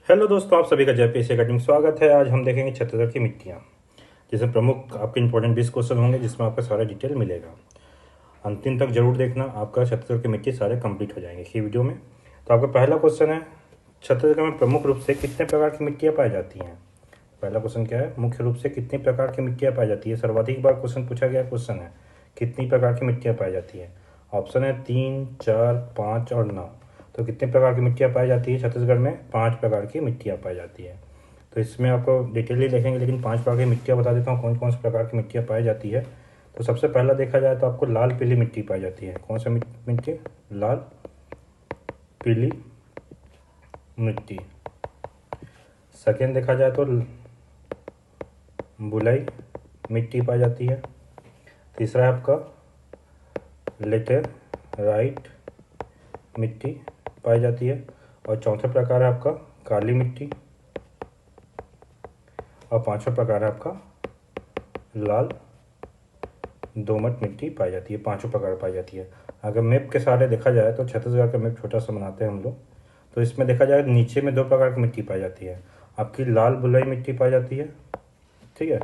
Hello दोस्तों, आप सभी का जय पीएससी अकेडमी स्वागत है। आज हम देखेंगे छत्तीसगढ़ की मिट्टियाँ, जिसमें प्रमुख आपके इंपॉर्टेंट 20 क्वेश्चन होंगे, जिसमें आपका सारा डिटेल मिलेगा। अंतिम तक जरूर देखना, आपका छत्तीसगढ़ की मिट्टी सारे कंप्लीट हो जाएंगे इसी वीडियो में। तो आपका पहला क्वेश्चन है, छत्तीसगढ़ में प्रमुख रूप से कितने प्रकार की मिट्टियाँ पाई जाती हैं। पहला क्वेश्चन क्या है, मुख्य रूप से कितनी प्रकार की मिट्टियाँ पाई जाती है। सर्वाधिक बार क्वेश्चन पूछा गया क्वेश्चन है, कितनी प्रकार की मिट्टियाँ पाई जाती है। ऑप्शन है 3, 4, 5 और 9। तो कितने प्रकार की मिट्टियाँ पाई जाती है छत्तीसगढ़ में? 5 प्रकार की मिट्टियाँ पाई जाती है। तो इसमें आपको डिटेली देखेंगे, लेकिन 5 प्रकार की मिट्टियाँ बता देता हूँ कौन कौन से प्रकार की मिट्टियाँ पाई जाती है। तो सबसे पहला देखा जाए तो आपको लाल पीली मिट्टी पाई जाती है। कौन सा मिट्टी? लाल पीली मिट्टी। सेकेंड देखा जाए तो बुलाई मिट्टी पाई जाती है। तीसरा है आपका लेटेराइट मिट्टी पाई जाती है। और चौथा प्रकार है आपका काली मिट्टी। और पांचवा प्रकार है आपका लाल दोमट मिट्टी पाई जाती है। पांचों प्रकार पाई जाती है। अगर मैप के सहारे देखा जाए तो छत्तीसगढ़ का मैप छोटा सा बनाते हैं हम लोग, तो इसमें देखा जाए नीचे में 2 प्रकार की मिट्टी पाई जाती है। आपकी लाल बुलाई मिट्टी पाई जाती है, ठीक है,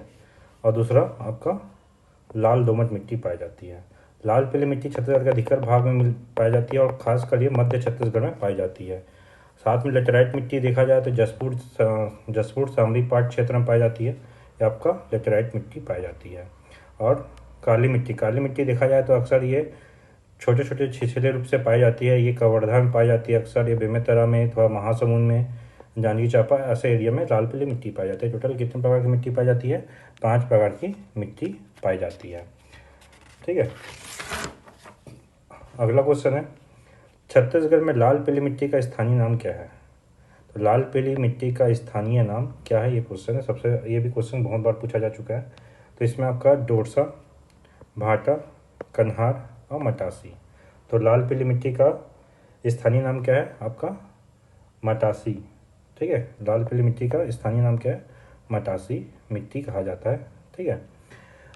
और दूसरा आपका लाल दोमट मिट्टी पाई जाती है। लाल पीली मिट्टी छत्तीसगढ़ के अधिकतर भाग में पाई जाती है और खासकर ये मध्य छत्तीसगढ़ में पाई जाती है। साथ में लेटेराइट मिट्टी देखा जाए तो जसपुर शामली पाट क्षेत्र में पाई जाती है। ये आपका लेटेराइट मिट्टी पाई जाती है। और काली मिट्टी देखा जाए तो अक्सर ये छोटे छोटे छिछले रूप से पाई जाती है। ये कवर्धा में पाई जाती है अक्सर। ये बेमेतरा में, थोड़ा महासमुंद में, जांजगीर चांपा ऐसे एरिया में लाल पीली मिट्टी पाई जाती है। टोटल कितने प्रकार की मिट्टी पाई जाती है? 5 प्रकार की मिट्टी पाई जाती है, ठीक है। अगला क्वेश्चन है, छत्तीसगढ़ में लाल पीली मिट्टी का स्थानीय नाम क्या है? तो लाल पीली मिट्टी का स्थानीय नाम क्या है, ये क्वेश्चन है। ये भी क्वेश्चन बहुत बार पूछा जा चुका है। तो इसमें आपका डोरसा, भाटा, कन्हार और मटासी। तो लाल पीली मिट्टी का स्थानीय नाम क्या है आपका? मटासी, ठीक है। लाल पीली मिट्टी का स्थानीय नाम क्या है? मटासी मिट्टी कहा जाता है, ठीक है।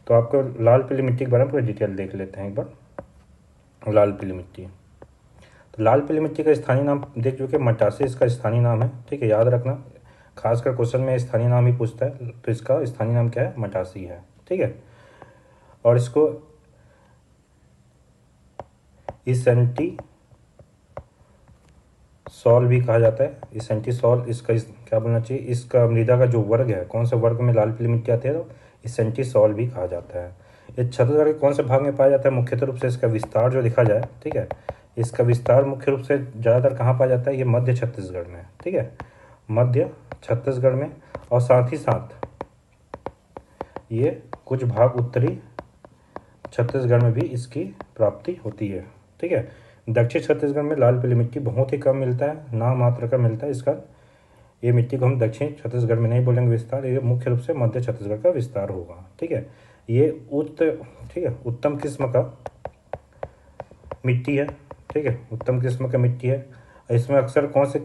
तो आपको लाल पीली मिट्टी के बारे में पूरी डिटेल देख लेते हैं एक बार। लाल पीली मिट्टी, तो लाल पीली मिट्टी का स्थानीय नाम देख चुके, मटासी इसका स्थानीय नाम है, ठीक है, याद रखना। खासकर क्वेश्चन में स्थानीय नाम ही पूछता है, तो इसका स्थानीय नाम क्या है? मटासी है, ठीक है। और इसको इसेंटी सॉल भी कहा जाता है। इसेंटी सॉल इसका क्या बोलना चाहिए, इसका मृदा का जो वर्ग है, कौन से वर्ग में लाल पीली मिट्टी आती है, तो इसेंटी सॉल भी कहा जाता है। ये छत्तीसगढ़ के कौन से भाग में पाया जाता है? मुख्यतः रूप से इसका विस्तार जो देखा जाए, ठीक है, इसका विस्तार मुख्य रूप से ज़्यादातर कहाँ पाया जाता है? ये मध्य छत्तीसगढ़ में, ठीक है, मध्य छत्तीसगढ़ में। और साथ ही साथ ये कुछ भाग उत्तरी छत्तीसगढ़ में भी इसकी प्राप्ति होती है, ठीक है। दक्षिण छत्तीसगढ़ में लाल पीली मिट्टी बहुत ही कम मिलता है, नाम मात्र का मिलता है इसका। ये मिट्टी को हम दक्षिण छत्तीसगढ़ में नहीं बोलेंगे विस्तार, ये मुख्य रूप से मध्य छत्तीसगढ़ का विस्तार होगा, ठीक है। ये ठीक है, उत्तम किस्म का मिट्टी है, ठीक है, उत्तम किस्म का मिट्टी है। इसमें अक्सर कौन सी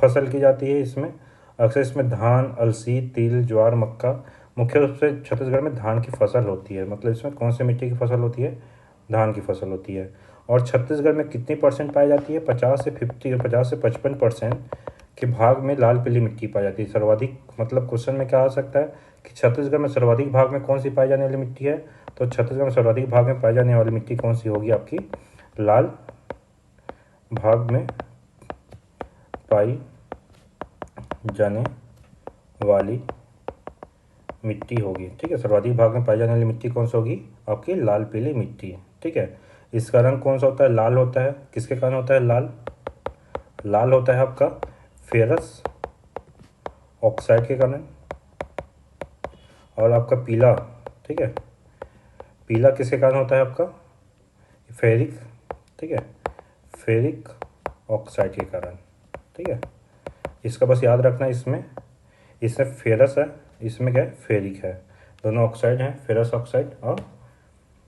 फसल की जाती है? इसमें अक्सर इसमें धान, अलसी, तिल, ज्वार, मक्का, मुख्य रूप से छत्तीसगढ़ में धान की फसल होती है। मतलब इसमें कौन से मिट्टी की फसल होती है? धान की फसल होती है। और छत्तीसगढ़ में कितनी परसेंट पाई जाती है? 50 से 55% के भाग में लाल पीली मिट्टी पाई जाती है। सर्वाधिक मतलब क्वेश्चन में क्या आ सकता है कि छत्तीसगढ़ में सर्वाधिक भाग में कौन सी पाई जाने वाली मिट्टी है? तो छत्तीसगढ़ में सर्वाधिक भाग में पाई जाने वाली मिट्टी कौन सी होगी? आपकी लाल भाग में पाई जाने वाली मिट्टी होगी, ठीक है। सर्वाधिक भाग में पाई जाने वाली मिट्टी कौन सी होगी? आपकी लाल पीली मिट्टी, ठीक है। इसका रंग कौन सा होता है? लाल होता है। किसके कारण होता है लाल? लाल होता है आपका फेरस ऑक्साइड के कारण। और आपका पीला, ठीक है, पीला किसके कारण होता है आपका? फेरिक, ठीक है, फेरिक ऑक्साइड के कारण, ठीक है। इसका बस याद रखना, इसमें फेरस है, इसमें क्या है? फेरिक है। दोनों ऑक्साइड हैं, फेरस ऑक्साइड और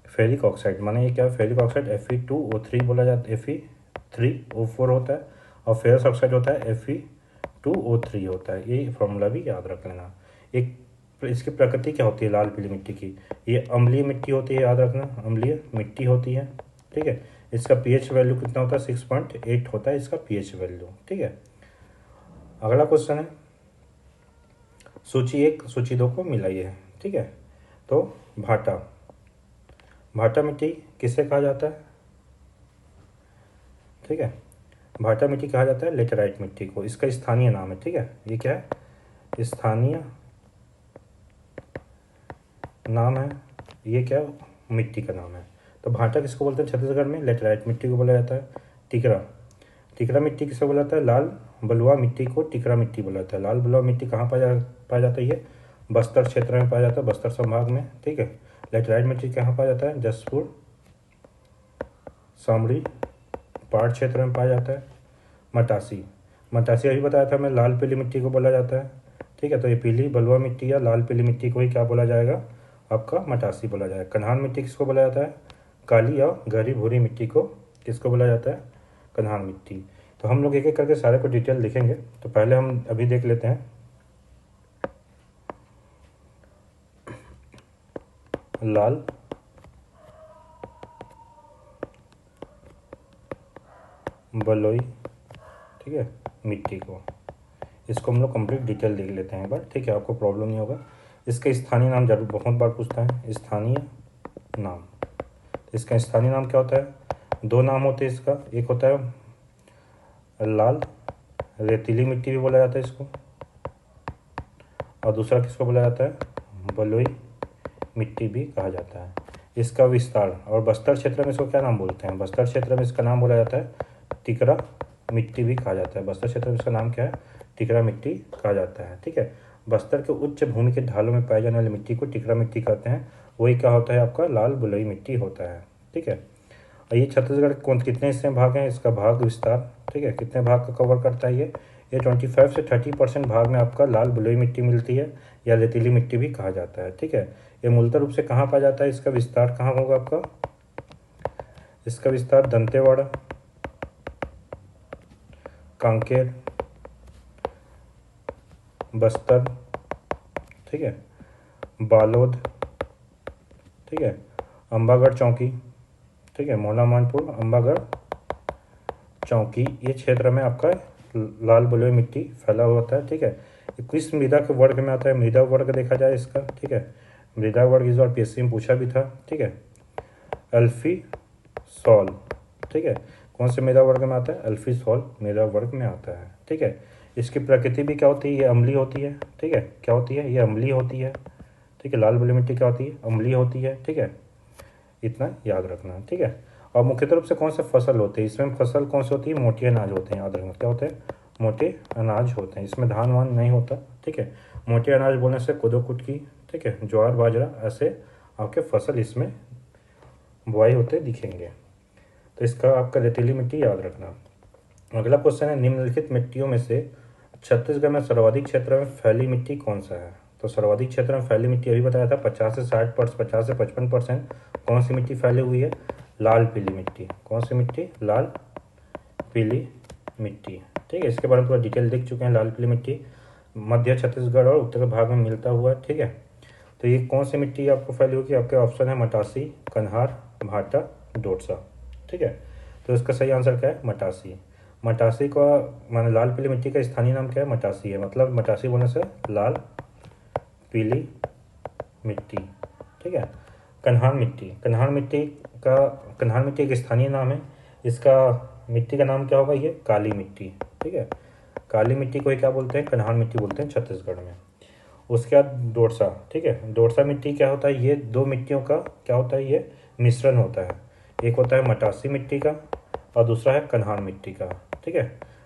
फेरिक ऑक्साइड। माने ये क्या है? फेरिक ऑक्साइड Fe2O3 बोला जाता है, Fe3O4 होता है। और फेरस ऑक्साइड होता है Fe2O3 होता है। ये फॉर्मूला भी याद रख लेना। एक इसकी प्रकृति क्या होती है लाल पीली मिट्टी की? ये अम्लीय मिट्टी होती है, याद रखना, अम्लीय मिट्टी होती है, ठीक है। इसका पीएच वैल्यू कितना होता है? 6.8 होता है इसका पीएच वैल्यू, ठीक है। अगला क्वेश्चन है सूची 1 सूची 2 को मिलाइए। ठीक है, तो भाटा, भाटा मिट्टी किसे कहा जाता है? ठीक है, भाटा मिट्टी कहा जाता है लेटेराइट मिट्टी को, इसका स्थानीय नाम है। ठीक है, ये क्या है? स्थानीय नाम है, ये क्या मिट्टी का नाम है। तो भाटा किसको बोलते हैं छत्तीसगढ़ में? लेटेराइट मिट्टी को बोला जाता है। टिकरा, टिकरा मिट्टी किसे बोला जाता है? लाल बलुआ मिट्टी को टिकरा मिट्टी बोला जाता है। लाल बलुआ मिट्टी कहाँ पाया जाता है? ये बस्तर क्षेत्र में पाया जाता है, बस्तर संभाग में। ठीक है, लेटेराइट मिट्टी कहाँ पाया जाता है? जसपुर, शामली, पहाड़ क्षेत्र में पाया जाता है। मटासी, मटासी अभी बताया था मैं, लाल पीली मिट्टी को बोला जाता है। ठीक है, तो ये पीली बलुआ मिट्टी या लाल पीली मिट्टी को ही क्या बोला जाएगा? आपका मटासी बोला जाएगा। कन्हान मिट्टी किसको बोला जाता है? काली या गहरी भूरी मिट्टी को किसको बोला जाता है? कन्हान मिट्टी। तो हम लोग एक एक करके सारे को डिटेल लिखेंगे। तो पहले हम अभी देख लेते हैं लाल बलुई, ठीक है, मिट्टी को, इसको हम लोग कंप्लीट डिटेल देख लेते हैं एक बार। ठीक है, आपको प्रॉब्लम नहीं होगा। इसका स्थानीय नाम जरूर बहुत बार पूछता है, स्थानीय नाम। इसका स्थानीय नाम क्या होता है? 2 नाम होते हैं इसका, एक होता है लाल रेतीली मिट्टी भी बोला जाता है इसको, और दूसरा किसको बोला जाता है? बलुई मिट्टी भी कहा जाता है। इसका विस्तार, और बस्तर क्षेत्र में इसको क्या नाम बोलते हैं? बस्तर क्षेत्र में इसका नाम बोला जाता है टिकरा मिट्टी भी कहा जाता है। बस्तर क्षेत्र में इसका नाम क्या है? टिकरा मिट्टी कहा जाता है। ठीक है, बस्तर के उच्च भूमि के ढालों में पाए जाने वाली मिट्टी को टिकरा मिट्टी कहते हैं। वही क्या होता है? आपका लाल बलुई मिट्टी होता है। ठीक है, और ये छत्तीसगढ़ कौन कितने हिस्से में भाग हैं? इसका भाग विस्तार, ठीक है, कितने भाग का कवर करता है ये 25 से 30% भाग में आपका लाल बलुई मिट्टी मिलती है, या रेतीली मिट्टी भी कहा जाता है। ठीक है, ये मूलतः रूप से कहाँ पाया जाता है? इसका विस्तार कहाँ होगा आपका? इसका विस्तार दंतेवाड़ा, कांकेर, बस्तर, ठीक है, बालोद, ठीक है, अंबागढ़ चौकी, ठीक है, मौला मानपुर, अंबागढ़ चौकी, ये क्षेत्र में आपका लाल बलुई मिट्टी फैला हुआ होता है। ठीक है, ये किस मृदा के वर्ग में आता है? मृदा वर्ग देखा जाए इसका। ठीक है, मृदा वर्ग इस बार पीएससी में पूछा भी था। ठीक है, अल्फी सॉल, ठीक है, कौन से मृदा वर्ग में आता है? अल्फी सॉल मृदा वर्ग में आता है। ठीक है, इसकी प्रकृति भी क्या होती है? ये अम्लीय होती है। ठीक है, क्या होती है? ये अम्लीय होती है। ठीक है, लाल बलुई मिट्टी क्या होती है? अम्लीय होती है। ठीक है, इतना याद रखना। ठीक है, और मुख्यतः रूप से कौन सा फसल होते हैं इसमें? फसल कौन सी होती है? मोटे अनाज होते हैं, याद रखना। क्या होते हैं? मोटे अनाज होते हैं, इसमें धान वान नहीं होता। ठीक है, मोटे अनाज बोलने से कोदो कुटकी, ठीक है, ज्वार बाजरा, ऐसे आपके फसल इसमें बुआई होते दिखेंगे। तो इसका आपका रेतीली मिट्टी याद रखना। अगला क्वेश्चन है निम्नलिखित मिट्टियों में से छत्तीसगढ़ में सर्वाधिक क्षेत्र में फैली मिट्टी कौन सा है? तो सर्वाधिक क्षेत्र में फैली मिट्टी अभी बताया था 50 से 60%, 50 से 55% कौन सी मिट्टी फैली हुई है? लाल पीली मिट्टी। कौन सी मिट्टी? लाल पीली मिट्टी। ठीक है, इसके बारे में पूरा डिटेल देख चुके हैं। लाल पीली मिट्टी मध्य छत्तीसगढ़ और उत्तर भाग में मिलता हुआ। ठीक है, तो ये कौन सी मिट्टी आपको फैली होगी? आपके ऑप्शन है मटासी, कन्हार, भाटा, डोडसा। ठीक है, तो इसका सही आंसर क्या है? मटासी। मटासी का माने लाल पीली मिट्टी का स्थानीय नाम क्या है? मटासी है, मतलब मटासी बोलने से लाल पीली मिट्टी। ठीक है, कन्हान मिट्टी, कन्हान मिट्टी का, कन्हान मिट्टी एक स्थानीय नाम है। इसका मिट्टी का नाम क्या होगा? ये काली मिट्टी। ठीक है, काली मिट्टी को ही क्या बोलते हैं? कन्हान मिट्टी बोलते हैं छत्तीसगढ़ में। उसके बाद डोडसा। ठीक है, डोडसा मिट्टी क्या होता है? ये 2 मिट्टियों का क्या होता है? ये मिश्रण होता है। एक होता है मटासी मिट्टी का और दूसरा है कन्हान मिट्टी का। ठीक है,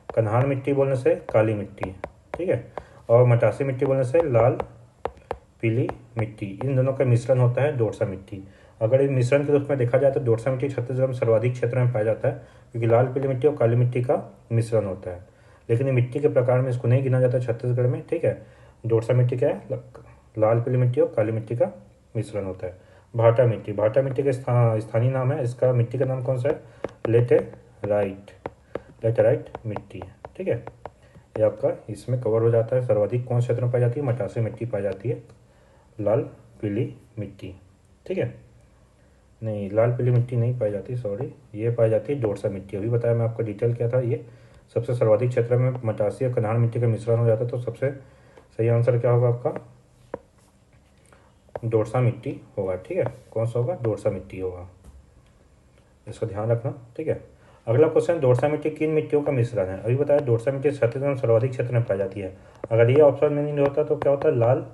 कन्हान मिट्टी बोलने से काली मिट्टी, ठीक है, और मटासी मिट्टी बोलने से लाल पीली मिट्टी, इन दोनों का मिश्रण होता है डोडसा मिट्टी। अगर इस मिश्रण के रूप में देखा जाए तो डोडसा मिट्टी छत्तीसगढ़ में सर्वाधिक क्षेत्र में पाया जाता है, क्योंकि लाल पीली मिट्टी और काली मिट्टी का मिश्रण होता है। लेकिन ये मिट्टी के प्रकार में इसको नहीं गिना जाता छत्तीसगढ़ में। ठीक है, डोडसा मिट्टी क्या है? लाल पीली मिट्टी और काली मिट्टी का मिश्रण होता है। भाटा मिट्टी, भाटा मिट्टी का स्थानीय नाम है, इसका मिट्टी का नाम कौन सा है? लेटेराइट, लेटेराइट मिट्टी। ठीक है, ये आपका इसमें कवर हो जाता है। सर्वाधिक कौन क्षेत्र में पाई जाती है? मटासी मिट्टी पाई जाती है, लाल पीली मिट्टी। ठीक है, नहीं लाल पीली मिट्टी नहीं पाई जाती, सॉरी, ये पाई जाती है डोडसा मिट्टी। अभी बताया मैं आपको डिटेल क्या था, ये सबसे सर्वाधिक क्षेत्र में मटासी और कन्हार मिट्टी का मिश्रण हो जाता है, तो सबसे सही आंसर क्या होगा आपका? दोरसा मिट्टी होगा। ठीक है, कौन सा होगा? दोरसा मिट्टी होगा, इसको ध्यान रखना। ठीक है, अगला क्वेश्चन, दोरसा मिट्टी किन मिट्टियों का मिश्रण है? अभी बताया दोरसा मिट्टी छत्तीसगढ़ में सर्वाधिक क्षेत्र में पाई जाती है। अगर ये ऑप्शन में नहीं होता तो क्या होता है? लाल,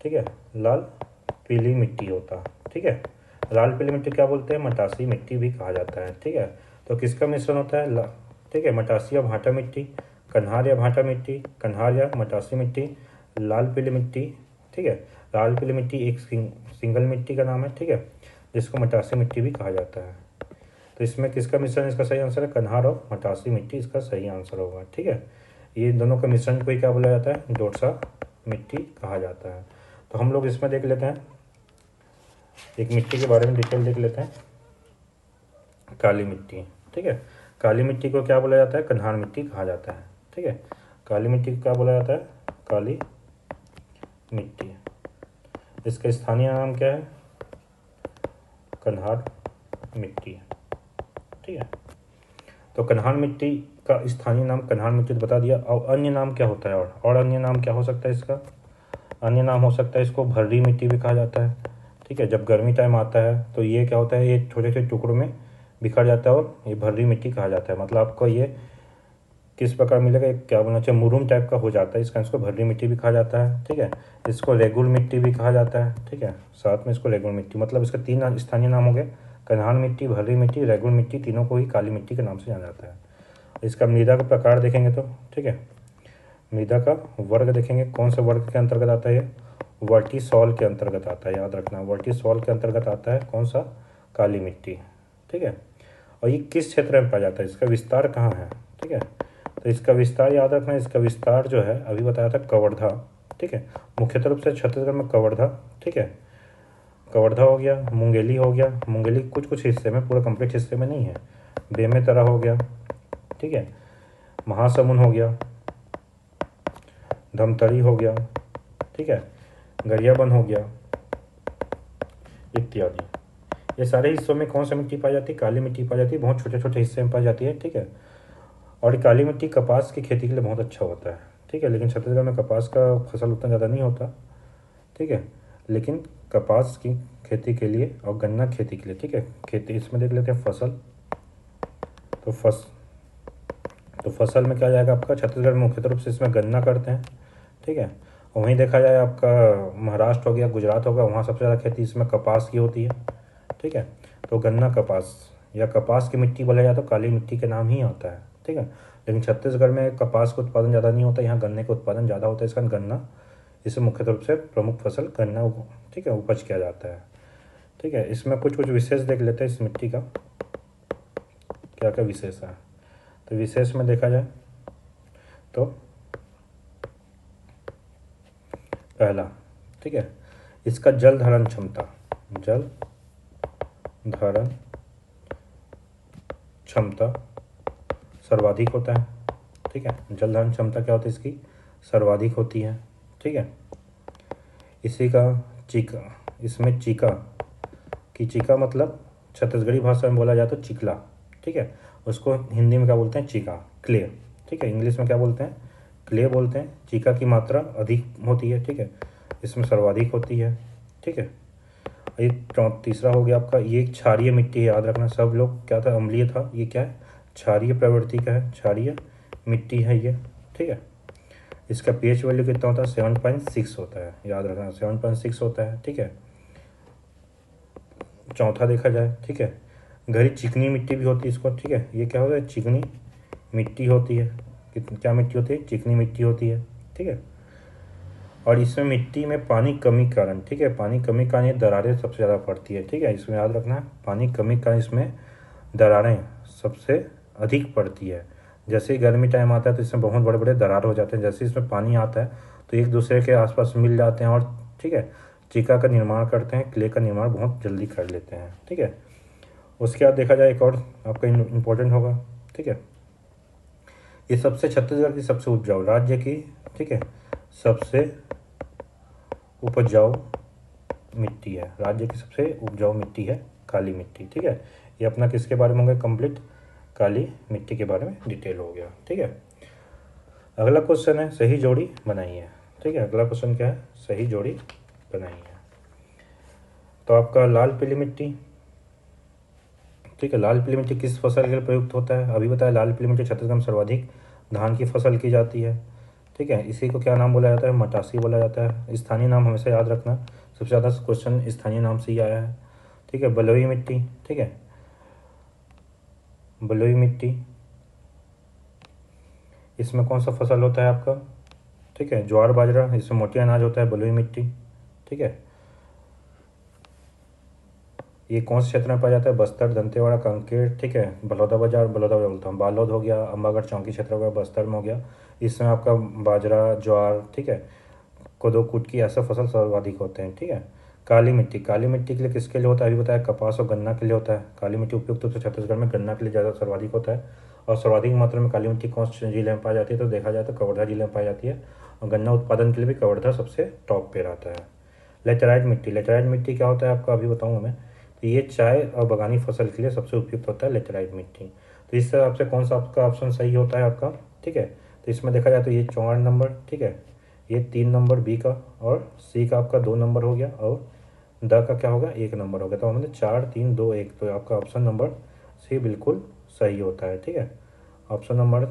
ठीक है, लाल पीली मिट्टी होता। ठीक है, लाल पीली मिट्टी क्या बोलते हैं? मटासी मिट्टी भी कहा जाता है। ठीक है, तो किसका मिश्रण होता है? ठीक है, मटासी या भाटा मिट्टी, कन्हार या भाटा मिट्टी, कन्हार या मटासी मिट्टी, लाल पीली मिट्टी। ठीक है, लाल पीली मिट्टी एक सिंगल मिट्टी का नाम है। ठीक है, जिसको मटासी मिट्टी भी कहा जाता है। तो इसमें किसका मिश्रण इसका सही आंसर है? कन्हार और मटासी मिट्टी इसका सही आंसर होगा। ठीक है, ये दोनों का मिश्रण को ही क्या बोला जाता है? दोरसा मिट्टी कहा जाता है। तो हम लोग इसमें देख लेते हैं, एक मिट्टी के बारे में डिटेल देख लेते हैं, काली मिट्टी। ठीक है, काली मिट्टी को क्या बोला जाता है? कन्हार मिट्टी कहा जाता है। ठीक है, काली मिट्टी को क्या बोला जाता है? काली मिट्टी। इसका स्थानीय नाम क्या है? कन्हार मिट्टी। ठीक है, तो कन्हार मिट्टी का स्थानीय नाम कन्हार मिट्टी तो बता दिया। और अन्य नाम क्या होता है? और अन्य नाम क्या हो सकता है इसका? अन्य नाम हो सकता है, इसको भर्री मिट्टी भी कहा जाता है। ठीक है, जब गर्मी टाइम आता है तो ये क्या होता है? ये छोटे छोटे टुकड़ों में बिखर जाता है और ये भर्री मिट्टी कहा जाता है। मतलब आपको ये किस प्रकार मिलेगा? एक क्या बोलना चाहिए, मुरूम टाइप का हो जाता है इसका, इसको भर्री मिट्टी भी कहा जाता है। ठीक है, इसको रेगुल मिट्टी भी कहा जाता है। ठीक है, साथ में इसको रेगुल मिट्टी, मतलब इसका तीन स्थानीय नाम हो गए, कन्हार मिट्टी, भर्री मिट्टी, रेगुल मिट्टी, तीनों को ही काली मिट्टी के नाम से जाना जाता है। इसका मृदा का प्रकार देखेंगे तो, ठीक है, मृदा का वर्ग देखेंगे, कौन से वर्ग के अंतर्गत आता है? ये वर्टीसॉल के अंतर्गत आता है, याद रखना, वर्टीसॉल के अंतर्गत आता है। कौन सा? काली मिट्टी। ठीक है, और ये किस क्षेत्र में पाया जाता है? इसका विस्तार कहाँ है? ठीक है, तो इसका विस्तार याद रखना, इसका विस्तार जो है अभी बताया था कवर्धा। ठीक है, मुख्यतः रूप से छत्तीसगढ़ में कवर्धा। ठीक है, कवर्धा हो गया, मुंगेली हो गया, मुंगेली कुछ कुछ हिस्से में, पूरा कंप्लीट हिस्से में नहीं है, बेमेतरा हो गया। ठीक है, महासमुंद हो गया, धमतरी हो गया। ठीक है, गरियाबंद हो गया, इत्यादि। ये सारे हिस्सों में कौन सा मिट्टी पाई जाती है? काली मिट्टी पाई जाती है, बहुत छोटे छोटे हिस्से में पाई जाती है। ठीक है, और काली मिट्टी कपास की खेती के लिए बहुत अच्छा होता है। ठीक है, लेकिन छत्तीसगढ़ में कपास का फसल उतना ज़्यादा नहीं होता। ठीक है, लेकिन कपास की खेती के लिए और गन्ना खेती के लिए, ठीक है, खेती इसमें देख लेते हैं फसल। तो फसल में क्या जाएगा आपका? छत्तीसगढ़ में मुख्यतः रूप से इसमें गन्ना करते हैं। ठीक है, और वहीं देखा जाए आपका महाराष्ट्र हो गया, गुजरात होगा, वहाँ सबसे ज़्यादा खेती इसमें कपास की होती है। ठीक है, तो गन्ना कपास या कपास की मिट्टी बोला जाए तो काली मिट्टी के नाम ही आता है। ठीक है, लेकिन छत्तीसगढ़ में कपास का उत्पादन ज़्यादा नहीं होता, यहाँ गन्ने का उत्पादन ज़्यादा होता है, इसका गन्ना, इसे मुख्य रूप से प्रमुख फसल गन्ना, ठीक है, उपज किया जाता है। ठीक है, इसमें कुछ कुछ विशेष देख लेते हैं इस मिट्टी का, क्या क्या विशेष है। तो विशेष में देखा जाए तो पहला, ठीक है, इसका जल धारण क्षमता, जल धारण क्षमता सर्वाधिक होता है। ठीक है, जल धारण क्षमता क्या होती है इसकी? सर्वाधिक होती है। ठीक है, इसी का चीका, इसमें चीका की, चीका मतलब छत्तीसगढ़ी भाषा में बोला जाए तो चिकला। ठीक है, उसको हिंदी में क्या बोलते हैं? Chica, clay. ठीक है, इंग्लिश में क्या बोलते हैं? क्ले बोलते हैं। चीका की मात्रा अधिक होती है। ठीक है, इसमें सर्वाधिक होती है। ठीक है, ये तीसरा हो गया आपका, ये क्षारीय मिट्टी है, याद रखना सब लोग, क्या था? अम्लीय था, ये क्या है? क्षारीय प्रवृत्ति का है, क्षारीय मिट्टी है ये। ठीक है, इसका पीएच वैल्यू कितना होता है? 7.6 होता है, याद रखना 7.6 होता है। ठीक है, चौथा देखा जाए, ठीक है, गहरी चिकनी मिट्टी भी होती है इसको। ठीक है, ये क्या होता है? चिकनी मिट्टी होती है। क्या मिट्टी होती है? चिकनी मिट्टी होती है। ठीक है, और इसमें मिट्टी में पानी कमी के कारण, ठीक है, पानी कमी के कारण ये दरारें सबसे ज़्यादा पड़ती है। ठीक है, इसमें याद रखना है, पानी कमी के कारण इसमें दरारें सबसे अधिक पड़ती है। जैसे ही गर्मी टाइम आता है तो इसमें बहुत बड़े बड़े दरार हो जाते हैं। जैसे इसमें पानी आता है तो एक दूसरे के आसपास मिल जाते हैं और, ठीक है, चिका का निर्माण करते हैं, क्ले का निर्माण बहुत जल्दी कर लेते हैं। ठीक है, उसके बाद देखा जाए एक और आपका इम्पोर्टेंट होगा। ठीक है, ये सबसे छत्तीसगढ़ की सबसे उपजाऊ राज्य की, ठीक है, सबसे उपजाऊ मिट्टी है, राज्य की सबसे उपजाऊ मिट्टी है काली मिट्टी। ठीक है, ये अपना किसके बारे में होंगे? कंप्लीट काली मिट्टी के बारे में डिटेल हो गया। ठीक है, अगला क्वेश्चन है सही जोड़ी बनाइए। ठीक है, अगला क्वेश्चन क्या है, सही जोड़ी बनाइए। तो आपका लाल पीली मिट्टी, ठीक है, लाल पीली मिट्टी किस फसल के लिए प्रयुक्त होता है? अभी बताया लाल पीली मिट्टी छत्तीसगढ़ में सर्वाधिक धान की फसल की जाती है। ठीक है, इसी को क्या नाम बोला जाता है? मटासी बोला जाता है। स्थानीय नाम हमेशा याद रखना, सबसे ज़्यादा क्वेश्चन स्थानीय नाम से ही आया है। ठीक है, बलुई मिट्टी, ठीक है, बलुई मिट्टी, इसमें कौन सा फसल होता है आपका? ठीक है, ज्वार बाजरा, इसमें मोटी अनाज होता है बलुई मिट्टी। ठीक है, ये कौन से क्षेत्र में पाया जाता है? बस्तर, दंतेवाड़ा, कांकेर, ठीक है, बलौदाबाजार, बलौदाबाजार बोलता हूँ, बालोद हो गया, अम्बागढ़ चौकी क्षेत्र हो गया, बस्तर में हो गया। इसमें आपका बाजरा, ज्वार, ठीक है, कोदो, कुटकी, ऐसा फसल सर्वाधिक होते हैं। ठीक है, काली मिट्टी, काली मिट्टी के लिए किसके लिए होता है? अभी बताया कपास और गन्ना के लिए होता है। काली मिट्टी उपयुक्त रूप से छत्तीसगढ़ में गन्ना के लिए ज़्यादा सर्वाधिक होता है। और सर्वाधिक मात्रा में काली मिट्टी कौन से जिले में पाई जाती है? तो देखा जाए तो कवर्धा जिले में पाई जाती है। और गन्ना उत्पादन के लिए भी कवर्धा सबसे टॉप पे रहता है। लेटेराइट मिट्टी, लेटेराइट मिट्टी क्या होता है आपका? अभी बताऊँ मैं। तो ये चाय और बागानी फसल के लिए सबसे उपयुक्त होता है लेटेराइट मिट्टी। तो इस हिसाब से कौन सा आपका ऑप्शन सही होता है आपका? ठीक है, तो इसमें देखा जाए तो ये 4 नंबर, ठीक है, ये 3 नंबर बी का, और सी का आपका 2 नंबर हो गया, और द का क्या होगा? 1 नंबर हो गया। तो हमने 4 3 2 1, तो आपका ऑप्शन नंबर सी बिल्कुल सही होता है। ठीक है, ऑप्शन नंबर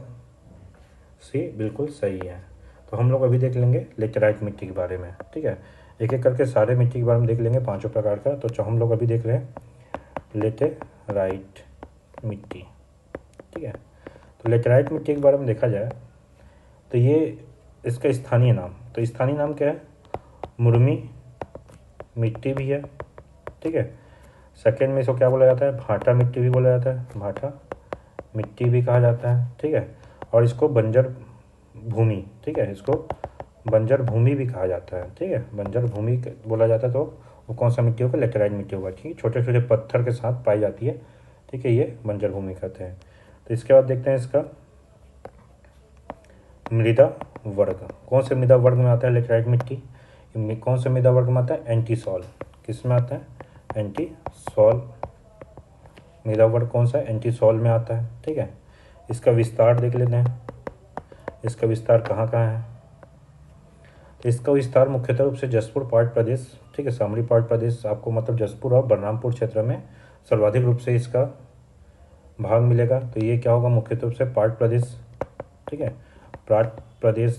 सी बिल्कुल सही है। तो हम लोग अभी देख लेंगे लेटेराइट मिट्टी के बारे में। ठीक है, एक एक करके सारे मिट्टी के बारे में देख लेंगे, 5 प्रकार का। तो हम लोग अभी देख रहे हैं लेटेराइट मिट्टी। ठीक है, तो लेटेराइट मिट्टी के बारे में देखा जाए तो ये इसका स्थानीय नाम, तो स्थानीय नाम क्या है? मुर्मी मिट्टी भी है। ठीक है, सेकेंड में इसको क्या बोला जाता है? भाटा मिट्टी भी बोला जाता है, भाटा मिट्टी भी कहा जाता है। ठीक है, और इसको बंजर भूमि, ठीक है, इसको बंजर भूमि भी कहा जाता है। ठीक है, बंजर भूमि बोला जाता है। तो वो कौन सा मिट्टी होगा? लेटेराइट मिट्टी होगा। ठीक है, छोटे छोटे पत्थर के साथ पाई जाती है। ठीक है, ये बंजर भूमि कहते हैं। तो इसके बाद देखते हैं इसका मृदा वर्ग, कौन से मृदा वर्ग में आता है लेटेराइट मिट्टी? कौन से मृदा वर्ग में आता है? Entisol. किस में आता है? एंटी सॉल मृदा वर्ग कौन सा है? एंटी सॉल में आता है। ठीक है, इसका विस्तार देख लेते हैं, इसका विस्तार कहाँ कहाँ है? तो इसका विस्तार मुख्यतः रूप से जसपुर पाट प्रदेश, ठीक है, शामली पाट प्रदेश, आपको मतलब जसपुर और बलरामपुर क्षेत्र में सर्वाधिक रूप से इसका भाग मिलेगा। तो ये क्या होगा? मुख्यतः रूप से पाट प्रदेश। ठीक है, पाट प्रदेश,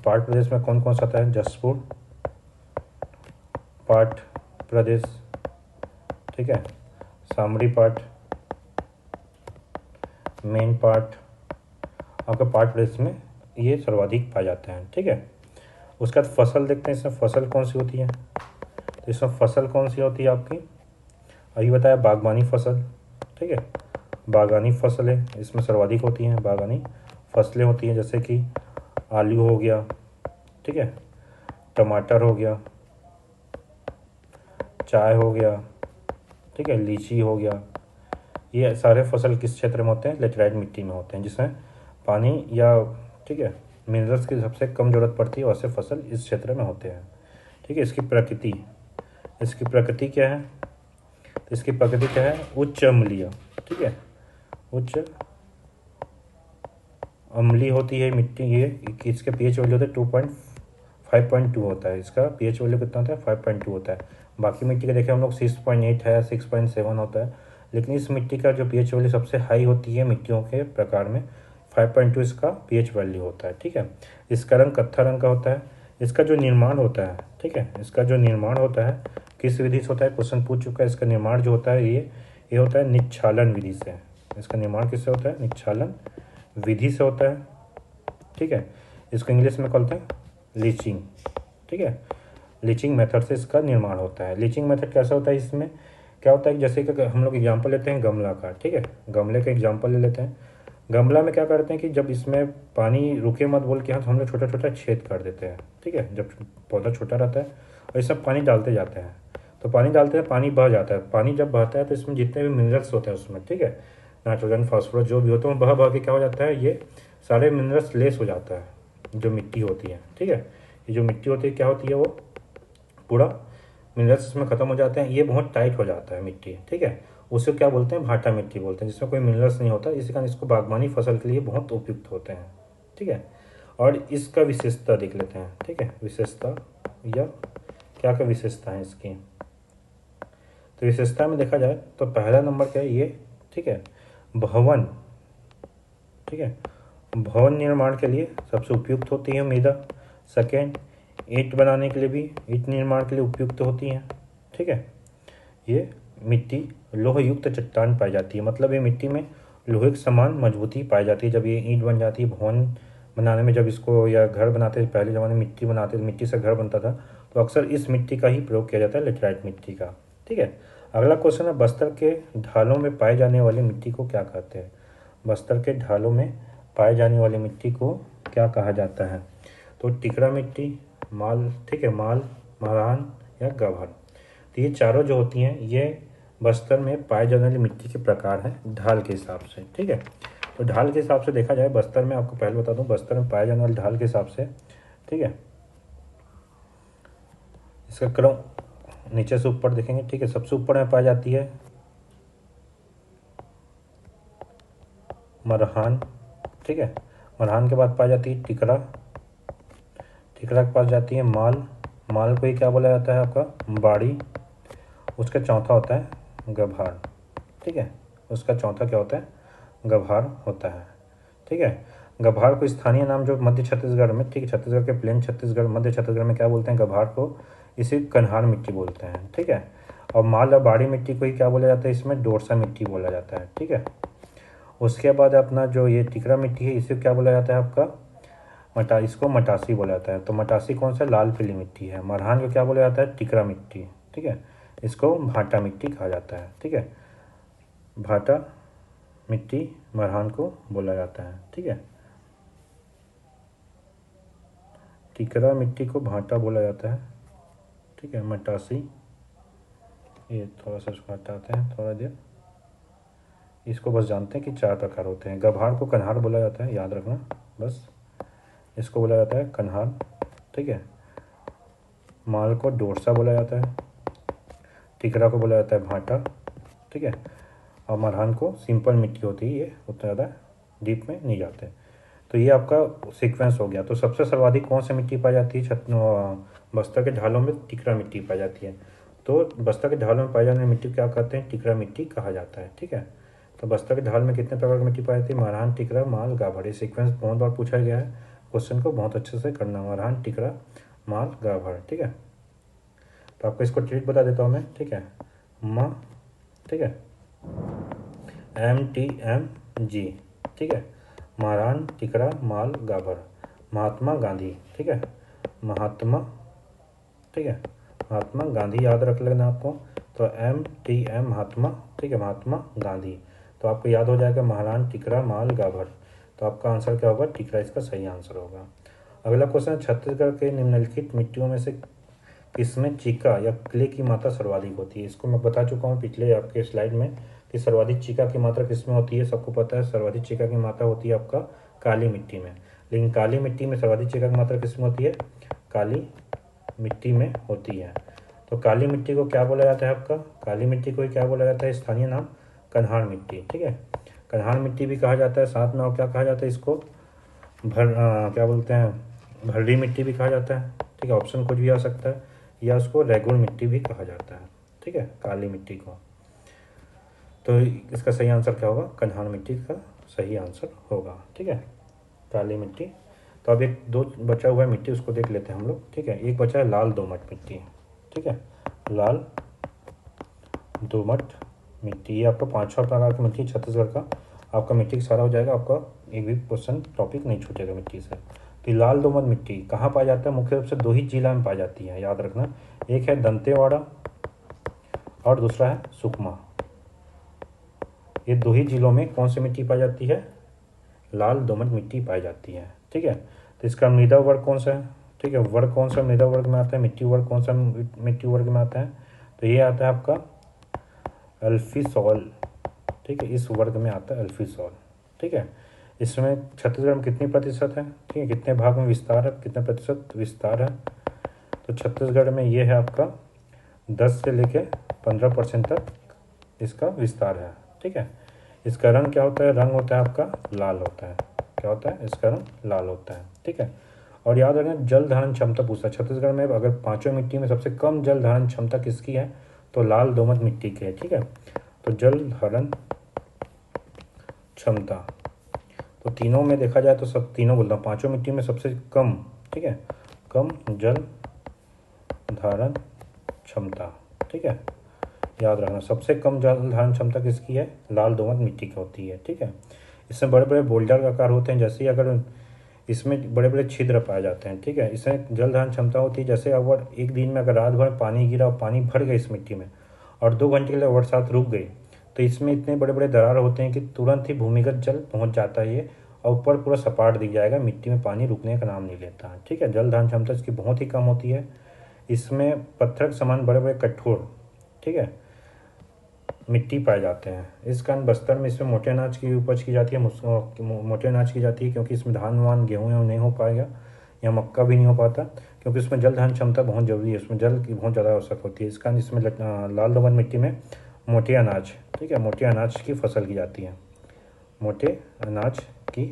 पाट प्रदेश में कौन कौन सा आता है? जसपुर पाट प्रदेश, ठीक है, शामली पाट, मेन पाट, आपका पाट प्रदेश में ये सर्वाधिक पाए जाते हैं। ठीक है, उसके बाद फसल देखते हैं, इसमें फसल कौन सी होती है? तो इसमें फसल कौन सी होती है आपकी? अभी बताया बागवानी फसल। ठीक है, बागानी फसलें इसमें सर्वाधिक होती हैं, बागानी फसलें होती हैं, जैसे कि आलू हो गया, ठीक है, टमाटर हो गया, चाय हो गया, ठीक है, लीची हो गया। ये सारे फसल किस क्षेत्र में होते हैं? लेटेराइट मिट्टी में होते हैं, जिसमें पानी या, ठीक है, मिनरल्स की सबसे कम जरूरत पड़ती है, वैसे फसल इस क्षेत्र में होते हैं। ठीक है, इसकी प्रकृति, इसकी प्रकृति क्या है? तो इसकी प्रकृति क्या है? उच्च अम्लीय। ठीक है, उच्च अम्ली होती है मिट्टी। ये इसके पीएच वैल्यू होता है 5.2 होता है, इसका पीएच वैल्यू कितना होता है? 5.2 होता है। बाकी मिट्टी का देखें हम लोग 6.8 है, 6.7 होता है, लेकिन इस मिट्टी का जो पीएच वैल्यू सबसे हाई होती है मिट्टियों के प्रकार में, 5.2 इसका पीएच वैल्यू होता है। ठीक है, इसका रंग कत्था रंग का होता है। इसका जो निर्माण होता है, ठीक है, इसका जो निर्माण होता है किस विधि से होता है? क्वेश्चन पूछ चुका है। इसका निर्माण जो होता है ये होता है निच्छालन विधि से। इसका निर्माण किससे होता है? निच्छालन विधि से होता है। ठीक है, इसको इंग्लिश में कहते हैं लीचिंग। ठीक है, लीचिंग मेथड से इसका निर्माण होता है। लीचिंग मेथड कैसा होता है? इसमें क्या होता है कि जैसे कि हम लोग एग्जांपल लेते हैं गमला का, ठीक है, गमले का एग्जांपल ले लेते हैं। गमला में क्या करते हैं कि जब इसमें पानी रुके मत बोल के हम लोग छोटा छोटा छेद कर देते हैं। ठीक है, जब पौधा छोटा रहता है और इसमें पानी डालते जाते हैं, तो पानी डालते हैं, पानी बह जाता है। पानी जब बहता है तो इसमें जितने भी मिनरल्स होते हैं उसमें, ठीक है, नाइट्रोजन, फास्फोरस जो भी होते हैं, बह बह के क्या हो जाता है? ये सारे मिनरल्स लेस हो जाता है जो मिट्टी होती है। ठीक है, ये जो मिट्टी होती है क्या होती है? वो पूरा मिनरल्स इसमें ख़त्म हो जाते हैं, ये बहुत टाइट हो जाता है मिट्टी। ठीक है, उसे क्या बोलते हैं, भाटा मिट्टी बोलते हैं, जिसमें कोई मिनरल्स नहीं होता, इसी कारण इसको बागवानी फसल के लिए बहुत उपयुक्त होते हैं। ठीक है, और इसका विशेषता देख लेते हैं। ठीक है, विशेषता या क्या क्या विशेषता है इसकी, तो विशेषता में देखा जाए तो पहला नंबर क्या है ये, ठीक है, भवन। ठीक है, भवन निर्माण के लिए सबसे उपयुक्त होती है मृदा। सेकेंड, ईंट बनाने के लिए भी, ईंट निर्माण के लिए उपयुक्त होती हैं। ठीक है, ये मिट्टी लोह युक्त चट्टान पाई जाती है, मतलब ये मिट्टी में लोहे के समान मजबूती पाई जाती है। जब ये ईंट बन जाती है, भवन बनाने में जब इसको, या घर बनाते थे पहले ज़माने में, मिट्टी बनाते थे, मिट्टी से घर बनता था, तो अक्सर इस मिट्टी का ही प्रयोग किया जाता है, लेटराइट मिट्टी का। ठीक है, अगला क्वेश्चन है, बस्तर के ढालों में पाए जाने वाली मिट्टी को क्या कहते हैं। बस्तर के ढालों में पाए जाने वाली मिट्टी को क्या कहा जाता है, तो टिकरा मिट्टी, माल, ठीक है, माल, महारान या गभर। तो ये चारों जो होती हैं ये बस्तर में पाए जाने वाली मिट्टी के प्रकार हैं ढाल के हिसाब से। ठीक है, तो ढाल के हिसाब से देखा जाए बस्तर में, आपको पहले बता दूं, बस्तर में पाए जाने वाले ढाल के हिसाब से, ठीक है, इसका क्रम नीचे से ऊपर देखेंगे। ठीक है, सबसे ऊपर में पाई जाती है मरहान। ठीक है, मरहान के बाद पाई जाती है टिकरा, टिकरा के पास जाती है माल, माल को ही क्या बोला जाता है आपका, बाड़ी। उसका चौथा होता है गभार। ठीक है, उसका चौथा क्या होता है, गभार होता है। ठीक है, गभार को स्थानीय नाम जो मध्य छत्तीसगढ़ में, ठीक है, छत्तीसगढ़ के प्लेन छत्तीसगढ़, मध्य छत्तीसगढ़ में क्या बोलते हैं, गभार को, इसे कन्हार मिट्टी बोलते हैं। ठीक है, और माल और बाड़ी मिट्टी को ही क्या बोला जाता है, इसमें डोरसा मिट्टी बोला जाता है। ठीक है, उसके बाद अपना जो ये टिकरा मिट्टी है, इसे क्या बोला जाता है आपका, इसको मटासी बोला जाता है। तो मटासी कौन सा, लाल पीली मिट्टी है। मरहान को क्या बोला जाता है, टिकरा मिट्टी। ठीक है, इसको भाटा मिट्टी कहा जाता है। ठीक है, भाटा मिट्टी मरहान को बोला जाता है। ठीक है, टिकरा मिट्टी को भाटा बोला जाता है। ठीक है, मटासी, ये थोड़ा सा इसको हटाते हैं थोड़ा देर, इसको बस जानते हैं कि चार प्रकार होते हैं। गभार को कन्हार बोला जाता है, याद रखना बस, इसको बोला जाता है कन्हार। ठीक है, माल को डोरसा बोला जाता है, टिकरा को बोला जाता है भाटा। ठीक है, और मरहान को सिंपल मिट्टी होती है, ये उतना ज़्यादा डीप में नहीं जाते। तो ये आपका सीक्वेंस हो गया। तो सबसे सर्वाधिक कौन सी मिट्टी पाई जाती है, बस्तर के ढालों में टिकरा मिट्टी पाई जाती है। तो बस्तर के ढालों में पाई जाने वाली मिट्टी को क्या कहते हैं, टिकरा मिट्टी कहा जाता है। ठीक है, तो बस्तर के ढाल में कितने प्रकार की मिट्टी पाई जाती है, मरहान, टिकरा, माल, गाभर। ये सीक्वेंस बहुत बार पूछा गया है, क्वेश्चन को बहुत अच्छे से करना, मरहान, टिकरा, माल, गाभर। ठीक है, तो आपको इसको ट्रिक बता देता हूँ मैं। ठीक है, ठीक है, MTMG। ठीक है, महारान, टिकरा, माल, गाभर। महात्मा गांधी। ठीक है, महात्मा, ठीक है, महात्मा गांधी याद रख लेना आपको। तो MTM महात्मा। ठीक है, महात्मा गांधी। तो आपको याद हो जाएगा महारान, टिकरा, माल, गाभर। तो आपका आंसर क्या होगा, टिकरा इसका सही आंसर होगा। अगला क्वेश्चन है, छत्तीसगढ़ के निम्नलिखित मिट्टियों में से किसमें चीका या क्ले की मात्रा सर्वाधिक होती है। इसको मैं बता चुका हूँ पिछले आपके स्लाइड में कि सर्वाधिक चीका की मात्रा किसमें होती है, सबको पता है सर्वाधिक चीका की मात्रा होती है आपका काली मिट्टी में। लेकिन काली मिट्टी में सर्वाधिक चीका की मात्रा किसमें होती है, काली मिट्टी में होती है। तो काली मिट्टी को क्या बोला जाता है आपका, काली मिट्टी को ही क्या बोला जाता है, स्थानीय नाम कन्हार मिट्टी। ठीक है, कन्हार मिट्टी भी कहा जाता है, साथ में और क्या कहा जाता है इसको, क्या बोलते हैं, भर्री मिट्टी भी कहा जाता है। ठीक है, ऑप्शन कुछ भी आ सकता है, या उसको रेगुड़ मिट्टी भी कहा जाता है। ठीक है, काली मिट्टी को। तो इसका सही आंसर क्या होगा, कन्हार मिट्टी का सही आंसर होगा। ठीक है, काली मिट्टी। तो अब एक दो बचा हुआ है मिट्टी, उसको देख लेते हैं हम लोग। ठीक है, एक बचा है लाल दोमट मिट्टी। ठीक है, लाल दोमट मिट्टी, ये आपका 5-6 प्रकार की मिट्टी छत्तीसगढ़ का आपका मिट्टी सारा हो जाएगा, आपका एक भी क्वेश्चन टॉपिक नहीं छूटेगा मिट्टी से। तो लाल दोमट मिट्टी कहाँ पाया जाता है, मुख्य रूप से दो ही जिला में पाई जाती है, याद रखना, एक है दंतेवाड़ा और दूसरा है सुकमा। ये दो ही जिलों में कौन सी मिट्टी पाई जाती है, लाल दोमट मिट्टी पाई जाती है। ठीक है, तो इसका मृदा वर्ग कौन सा है, ठीक है, वर्ग कौन सा मृदा वर्ग में आता है, मिट्टी वर्ग कौन सा मिट्टी वर्ग में आता है, तो ये आता है आपका अल्फीसॉल। ठीक है, इस वर्ग में आता है अल्फीसॉल। ठीक है, इसमें छत्तीसगढ़ में कितनी प्रतिशत है, ठीक है, कितने भाग में विस्तार है, कितने प्रतिशत विस्तार है, तो छत्तीसगढ़ में ये है आपका 10 से लेके 15% तक इसका विस्तार है। ठीक है, इसका रंग क्या होता है, रंग होता है आपका लाल होता है। क्या होता है, इसका रंग लाल होता है। ठीक है, और याद रखना जल धारण क्षमता पूछता है छत्तीसगढ़ में अगर पांचों मिट्टी में सबसे कम जल धारण क्षमता किसकी है, तो लाल दोमट मिट्टी की है। ठीक है, तो जल धारण क्षमता तो तीनों में देखा जाए तो सब तीनों बोलता हूँ, पांचों मिट्टी में सबसे कम, ठीक है, कम जल धारण क्षमता। ठीक है, याद रखना सबसे कम जल धारण क्षमता किसकी है, लाल दोमट मिट्टी की होती है। ठीक है, इसमें बड़े बड़े बोल्डर आकार होते हैं, जैसे अगर इसमें बड़े बड़े छिद्र पाए जाते हैं। ठीक है, इसमें जल धारण क्षमता होती है जैसे अगर एक दिन में अगर रात भर पानी गिरा और पानी भर गया इस मिट्टी में और 2 घंटे के लिए बरसात रुक गई, तो इसमें इतने बड़े बड़े दरार होते हैं कि तुरंत ही भूमिगत जल पहुंच जाता है ये, और ऊपर पूरा सपाट दिख जाएगा, मिट्टी में पानी रुकने का नाम नहीं लेता है। ठीक है, जल धारण क्षमता इसकी बहुत ही कम होती है। इसमें पत्थर के समान बड़े बड़े कठोर, ठीक है, मिट्टी पाए जाते हैं। इस कारण बस्तर में इसमें मोटे अनाज की उपज की जाती है, मोटे अनाज की जाती है, क्योंकि इसमें धान वान गेहूँ नहीं हो पाएगा या मक्का भी नहीं हो पाता, क्योंकि इसमें जल धारण क्षमता बहुत जरूरी है, उसमें जल की बहुत ज़्यादा आवश्यक होती है। इस कारण इसमें लाल दोमट मिट्टी में मोटे अनाज, ठीक है, मोटे अनाज की फसल की जाती है, मोटे अनाज की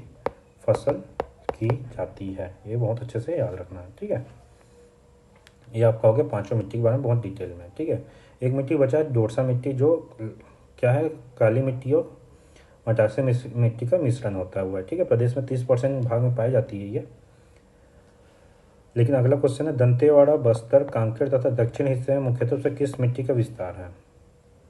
फसल की जाती है। ये बहुत अच्छे से याद रखना है। ठीक है, ये आप कहोगे पांचों मिट्टी के बारे में बहुत डिटेल में। ठीक है, एक मिट्टी बचा है डोरसा मिट्टी, जो क्या है, काली मिट्टी और मटासी मिट्टी का मिश्रण होता हुआ है। ठीक है, प्रदेश में 30% भाग में पाई जाती है ये। लेकिन अगला क्वेश्चन है, दंतेवाड़ा, बस्तर, कांकेर तथा दक्षिण हिस्से में मुख्यतः से किस मिट्टी का विस्तार है।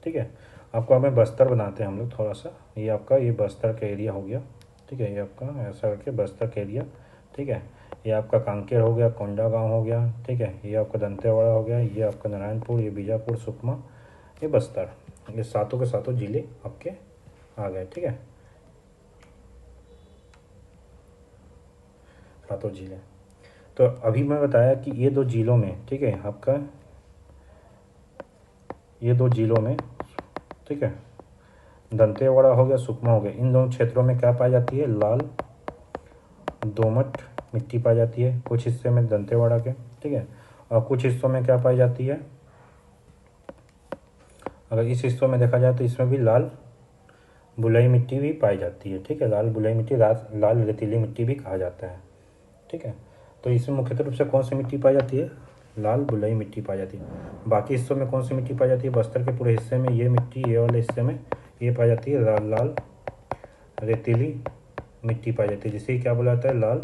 ठीक है, आपको हमें बस्तर बनाते हैं हम लोग थोड़ा सा, ये आपका ये बस्तर का एरिया हो गया। ठीक है, ये आपका ऐसा करके बस्तर का एरिया। ठीक है, ये आपका कांकेर हो गया, कोंडागांव हो गया। ठीक है, ये आपका दंतेवाड़ा हो गया, ये आपका नारायणपुर, ये बीजापुर, सुकमा, ये बस्तर, ये सातों के सातों जिले आपके आ गए। ठीक है, सातों जिले। तो अभी मैं बताया कि ये दो जिलों में, ठीक है, आपका ये दो जिलों में, ठीक है, दंतेवाड़ा हो गया, सुकमा हो गया, इन दोनों क्षेत्रों में क्या पाई जाती है, लाल दोमट मिट्टी पाई जाती है कुछ हिस्से में दंतेवाड़ा के। ठीक है, और कुछ हिस्सों में क्या पाई जाती है, अगर इस हिस्सों में देखा जाए तो इसमें भी लाल बुलई मिट्टी भी पाई जाती है। ठीक है, लाल बुलई मिट्टी, लाल रेतीली मिट्टी भी कहा जाता है। ठीक है, तो इसमें मुख्यतः रूप से कौन सी मिट्टी पाई जाती है, लाल बुलई मिट्टी पाई जाती है। बाकी हिस्सों में कौन सी मिट्टी पाई जाती है, बस्तर के पूरे हिस्से में ये मिट्टी, ये वाले हिस्से में ये पाई जाती है लाल लाल रेतीली मिट्टी पाई जाती है, जिसे क्या बोला जाता है, लाल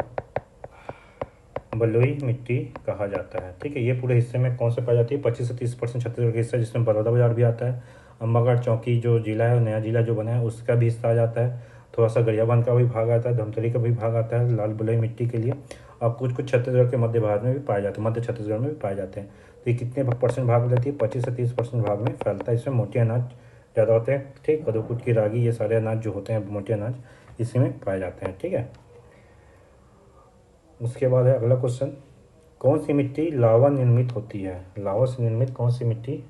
बलुई मिट्टी कहा जाता है। ठीक है, ये पूरे हिस्से में कौन से पाई जाती है, 25 से 30% छत्तीसगढ़ का हिस्सा, जिसमें बड़ौदा बाजार भी आता है, अम्बागढ़ चौकी जो जिला है, नया जिला जो बना है, उसका भी हिस्सा आ जाता है, थोड़ा सा गरियाबंद का भी भाग आता है, धमतरी का भी भाग आता है लाल बलुई मिट्टी के लिए, और कुछ कुछ छत्तीसगढ़ के मध्य भारत में भी पाए जाते हैं, मध्य छत्तीसगढ़ में भी पाए जाते हैं। तो ये कितने परसेंट भाग लेती है, 25 से 30% भाग में फैलता है। इसमें मोटे अनाज ज़्यादा होते हैं। ठीक, कदुकुट की रागी, ये सारे अनाज जो होते हैं मोटे अनाज इसी में पाए जाते हैं। ठीक है, उसके बाद है अगला क्वेश्चन, कौन सी मिट्टी लावा निर्मित होती है, लावा से निर्मित कौन सी मिट्टी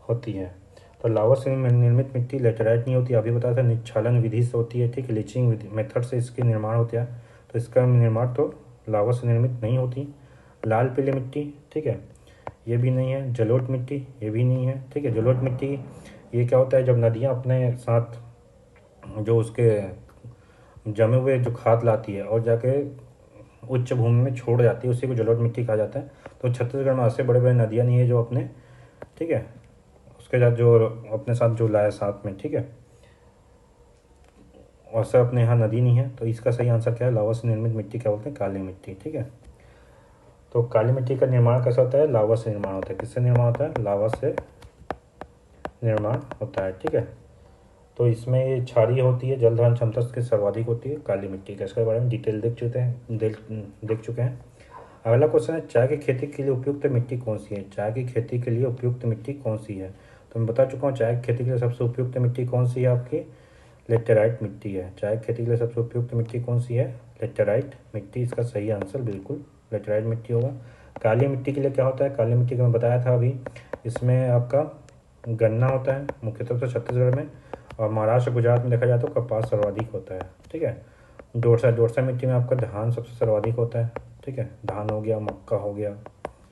होती है। तो लावा से निर्मित मिट्टी लेटेराइट नहीं होती, अभी बताया था, निच्छालन विधि से होती है। ठीक है, लीचिंग मेथड से इसके निर्माण होता है, तो इसका निर्माण तो लावा से निर्मित नहीं होती। लाल पीली मिट्टी, ठीक है, ये भी नहीं है। जलोढ़ मिट्टी, ये भी नहीं है। ठीक है, जलोढ़ मिट्टी ये क्या होता है, जब नदियाँ अपने साथ जो उसके जमे हुए जो खाद लाती है और जाके उच्च भूमि में छोड़ जाती है, उसी को जलोढ़ मिट्टी कहा जाता है। तो छत्तीसगढ़ में ऐसे बड़े बड़े नदियाँ नहीं है जो अपने, ठीक है, उसके साथ जो अपने साथ जो लाए साथ में, ठीक है, वैसा अपने यहाँ नदी नहीं है। तो इसका सही आंसर क्या है, लावा से निर्मित मिट्टी क्या बोलते हैं, काली मिट्टी। ठीक है, तो काली मिट्टी का निर्माण कैसा होता है, लावा से निर्माण होता है। किससे निर्माण होता है, लावा से निर्माण होता है। ठीक है, तो इसमें ये क्षारीय होती है, जल धारण क्षमता इसकी सर्वाधिक होती है काली मिट्टी का। इसके बारे में डिटेल देख चुके हैं। अगला क्वेश्चन है, चाय की खेती के लिए उपयुक्त मिट्टी कौन सी है, चाय की खेती के लिए उपयुक्त मिट्टी कौन सी है। तो मैं बता चुका हूँ, चाय की खेती के लिए सबसे उपयुक्त मिट्टी कौन सी है, आपकी लेटेराइट मिट्टी है। चाय की खेती के लिए सबसे उपयुक्त मिट्टी कौन सी है, लेटेराइट मिट्टी। इसका सही आंसर बिल्कुल लेटेराइट मिट्टी होगा। काली मिट्टी के लिए क्या होता है, काली मिट्टी का मैं बताया था अभी, इसमें आपका गन्ना होता है मुख्यतः से छत्तीसगढ़ में, और महाराष्ट्र गुजरात में देखा जाए तो कपास सर्वाधिक होता है। ठीक है, डोरसा मिट्टी में आपका धान सबसे सर्वाधिक होता है। ठीक है, धान हो गया, मक्का हो गया।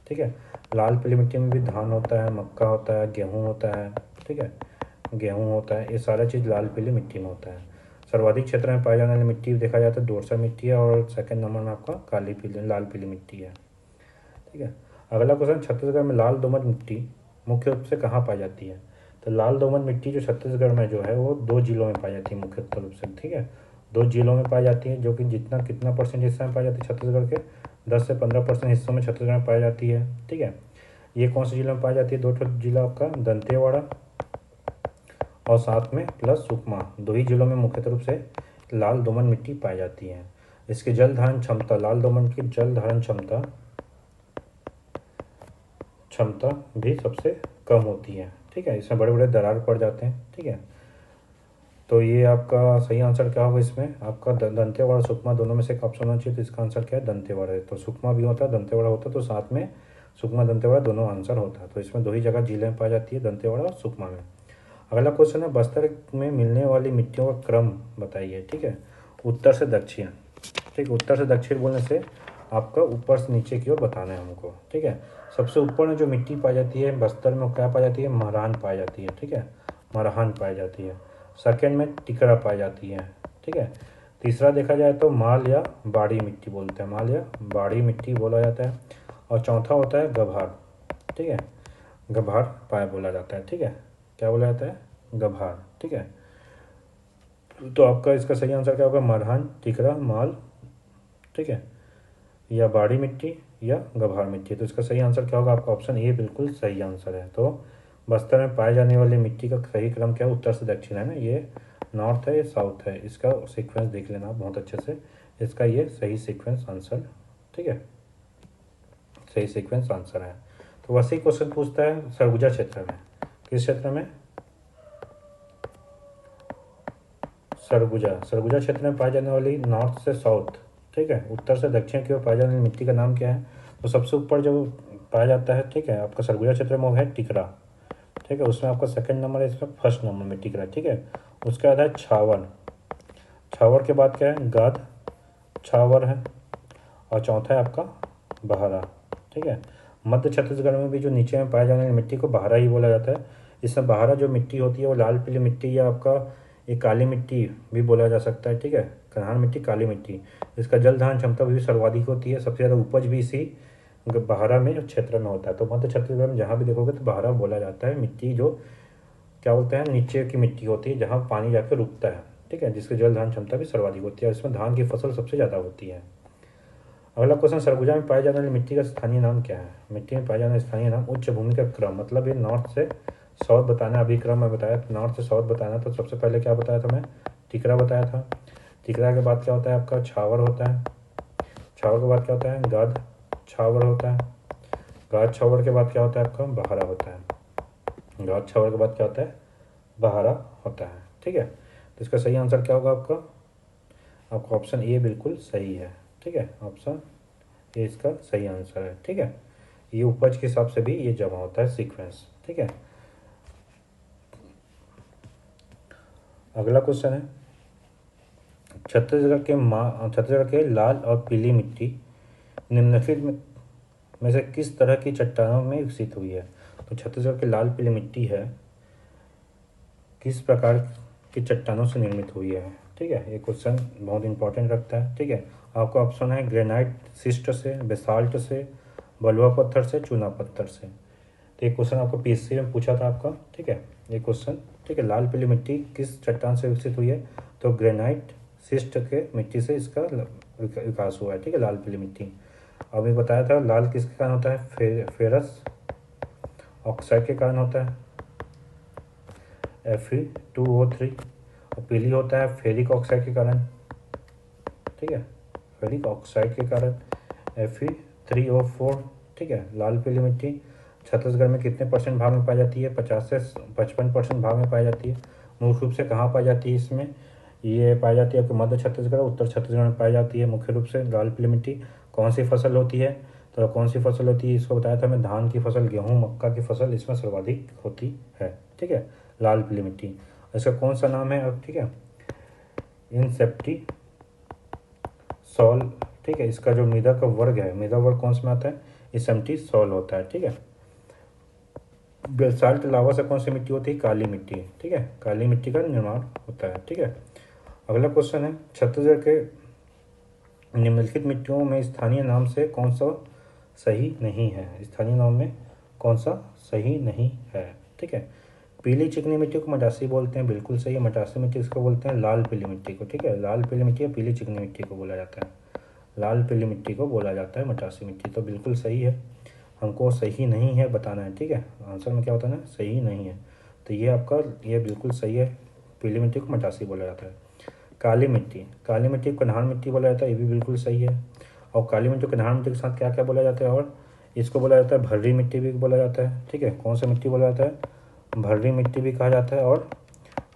ठीक है, लाल पीली मिट्टी में भी धान होता है, मक्का होता है, गेहूँ होता है। ठीक है, गेहूँ होता है, ये सारा चीज़ लाल पीली मिट्टी में होता है। सर्वाधिक क्षेत्र में पाई जाने वाली मिट्टी देखा जाए तो दोरसा मिट्टी है, और सेकंड नंबर में आपका काली पीली लाल पीली मिट्टी है। ठीक है। अगला क्वेश्चन, छत्तीसगढ़ में लाल दोमट मिट्टी मुख्य रूप से कहाँ पाई जाती है? तो लाल दोमट मिट्टी जो छत्तीसगढ़ में जो है वो 2 जिलों में पाई जाती है मुख्य रूप से। ठीक है, 2 जिलों में पाई जाती है, जो कि कितना परसेंट हिस्सा में पाई जाती है छत्तीसगढ़ के? 10 से 15% हिस्सों में छत्तीसगढ़ में पाई जाती है। ठीक है, ये कौन से जिले में पाई जाती है? 2 जिला आपका दंतेवाड़ा और साथ में प्लस सुकमा, 2 ही जिलों में मुख्य रूप से लाल दोमट मिट्टी पाई जाती है। इसकी जल धारण क्षमता, लाल दोमट की जल धारण क्षमता भी सबसे कम होती है। ठीक है, इसमें बड़े बड़े दरार पड़ जाते हैं। ठीक है, तो ये आपका सही आंसर क्या होगा इसमें? आपका दंतेवाड़ा सुकमा दोनों में से एक ऑप्शन होना चाहिए। तो इसका आंसर क्या है? दंतेवाड़ा है। तो सुकमा भी होता है, दंतेवाड़ा होता है, तो साथ में सुकमा दंतेवाड़ा दोनों आंसर होता है। तो इसमें 2 ही जगह जिले में पाई जाती है, दंतेवाड़ा और सुकमा में। अगला क्वेश्चन है, बस्तर में मिलने वाली मिट्टियों का क्रम बताइए। ठीक है, उत्तर से दक्षिण। ठीक, उत्तर से दक्षिण बोलने से आपका ऊपर से नीचे की ओर बताना है हमको। ठीक है, सबसे ऊपर में जो मिट्टी पाई जाती है बस्तर में, क्या पाई जाती है? मरहान पाई जाती है। ठीक है, मरहान पाई जाती है। सेकेंड में टिकरा पाई जाती है। ठीक है, तीसरा देखा जाए तो माल या बाड़ी मिट्टी बोलते हैं, माल या बाड़ी मिट्टी बोला जाता है। और चौथा होता है गभार। ठीक है, गभार पाया बोला जाता है। ठीक है, क्या बोला जाता है? गभार। ठीक है, तो आपका इसका सही आंसर क्या होगा? मरहान, टिकरा, माल। ठीक है, या बाड़ी मिट्टी या गभार मिट्टी। तो इसका सही आंसर क्या होगा? आपका ऑप्शन ए बिल्कुल सही आंसर है। तो बस्तर में पाए जाने वाली मिट्टी का सही क्रम क्या है? उत्तर से दक्षिण है ना, ये नॉर्थ है, ये साउथ है। इसका सीक्वेंस देख लेना बहुत अच्छे से, इसका ये सही सीक्वेंस आंसर। ठीक है, सही सीक्वेंस आंसर है। तो वैसे ही क्वेश्चन पूछता है सरगुजा क्षेत्र में, किस क्षेत्र में? सरगुजा क्षेत्र में पाई जाने वाली नॉर्थ से साउथ, ठीक है, उत्तर से दक्षिण की ओर पाई जाने वाली मिट्टी का नाम क्या है? तो सबसे ऊपर जो पाया जाता है, ठीक है, आपका सरगुजा क्षेत्र में वो है टिकरा। ठीक है, उसमें आपका सेकंड नंबर है, इसमें फर्स्ट नंबर में टिकरा। ठीक है, उसके बाद है छावर। छावर के बाद क्या है? गाद छावर है। और चौथा है आपका बहारा। ठीक है, मध्य छत्तीसगढ़ में भी जो नीचे में पाए जाने वाली मिट्टी को बहारा ही बोला जाता है। इसमें बहारा जो मिट्टी होती है वो लाल पीली मिट्टी या आपका एक काली मिट्टी भी बोला जा सकता है। ठीक है, कन्हार मिट्टी, काली मिट्टी। इसका जल धारण क्षमता भी सर्वाधिक होती है, सबसे ज़्यादा उपज भी इसी बहारा में क्षेत्र में होता है। तो मध्य छत्तीसगढ़ में जहाँ भी देखोगे तो बहारा बोला जाता है मिट्टी, जो क्या बोलते हैं, नीचे की मिट्टी होती है जहाँ पानी जाकर रुकता है। ठीक है, जिसकी जल धारण क्षमता भी सर्वाधिक होती है, इसमें धान की फसल सबसे ज़्यादा होती है। अगला क्वेश्चन, सरगुजा में पाए जाने वाली मिट्टी का स्थानीय नाम क्या है? मिट्टी में पाए जाने वाले स्थानीय नाम। उच्च भूमि का क्रम, मतलब ये नॉर्थ से साउथ बताना। अभी क्रम में बताया नॉर्थ से साउथ बताना। तो सबसे पहले क्या बताया था मैं? टिकरा बताया था। टिकरा के बाद क्या होता है आपका? छावर होता है। छावर के बाद क्या होता है? गाद छावर होता है। गाद छावर के बाद क्या होता है आपका? बहारा होता है। गाद छावर के बाद क्या होता है? बहारा होता है। ठीक है, तो इसका सही आंसर क्या होगा आपका? आपका ऑप्शन ए बिल्कुल सही है। ठीक है, ऑप्शन ए इसका सही आंसर है। ठीक है, ये उपज के हिसाब से भी ये जमा होता है सीक्वेंस। ठीक है, अगला क्वेश्चन है, छत्तीसगढ़ के लाल और पीली मिट्टी निम्नलिखित में से किस तरह की चट्टानों में विकसित हुई है? तो छत्तीसगढ़ की लाल पीली मिट्टी है, किस प्रकार की चट्टानों से निर्मित हुई है? ठीक है, ये क्वेश्चन बहुत इंपॉर्टेंट रखता है। ठीक है, आपका ऑप्शन है ग्रेनाइट सिस्ट से, बेसाल्ट से, बलुआ पत्थर से, चूना पत्थर से। तो ये क्वेश्चन आपको पीएससी में पूछा था आपका। ठीक है, ये क्वेश्चन, ठीक है, लाल पीली मिट्टी किस चट्टान से विकसित हुई है? तो ग्रेनाइट सिस्ट के मिट्टी से इसका विकास हुआ है। ठीक है, लाल पीली मिट्टी। अभी बताया था लाल किसके कारण होता है? फेरस ऑक्साइड के कारण होता है, Fe2O3। और पीली होता है फेरिक ऑक्साइड के कारण। ठीक है, फेरिक ऑक्साइड के कारण Fe3O4। ठीक है, लाल पीली मिट्टी छत्तीसगढ़ में कितने परसेंट भाग में पाई जाती है? 50 से 55% भाग में पाई जाती है। मुख्य रूप से कहाँ पाई जाती है इसमें? ये पाई जाती है आपके मध्य छत्तीसगढ़, उत्तर छत्तीसगढ़ में पाई जाती है मुख्य रूप से लाल पीली मिट्टी। कौन सी फसल होती है? तो कौन सी फसल होती है इसको बताया था मैं, धान की फसल, गेहूँ, मक्का की फसल इसमें सर्वाधिक होती है। ठीक है, लाल पीली मिट्टी। इसका कौन सा नाम है अब? ठीक है, इंसेप्टी सॉल। ठीक है, इसका जो मृदा का वर्ग है, मृदा वर्ग कौन सा में आता है? इंसेप्टी सॉल होता है। ठीक है, बेसाल्ट लावा से कौन सी मिट्टी होती है? काली मिट्टी, ठीक है, काली मिट्टी का निर्माण होता है, ठीक है। अगला क्वेश्चन है, छत्तीसगढ़ के निम्नलिखित मिट्टियों में स्थानीय नाम से कौन सा सही नहीं है? स्थानीय नाम में कौन सा सही नहीं है? ठीक है, पीली चिकनी मिट्टी को मटासी बोलते हैं, बिल्कुल सही है। मटासी मिट्टी इसको बोलते हैं लाल पीली मिट्टी को, ठीक है। लाल पीली मिट्टी या पीली चिकनी मिट्टी को बोला जाता है, लाल पीली मिट्टी को बोला जाता है मटासी मिट्टी, तो बिल्कुल सही है। हमको सही नहीं है बताना है, ठीक है, आंसर में क्या बताना है? सही नहीं है, तो ये आपका ये बिल्कुल सही है, पीली मिट्टी को मटासी बोला जाता है। काली मिट्टी, काली मिट्टी को कन्हार मिट्टी बोला जाता है, ये भी बिल्कुल सही है। और काली मिट्टी को कन्हार मिट्टी के साथ क्या क्या बोला जाता है? और इसको बोला जाता है भर्री मिट्टी भी बोला जाता है, ठीक है। कौन सा मिट्टी बोला जाता है? भर्री मिट्टी भी कहा जाता है और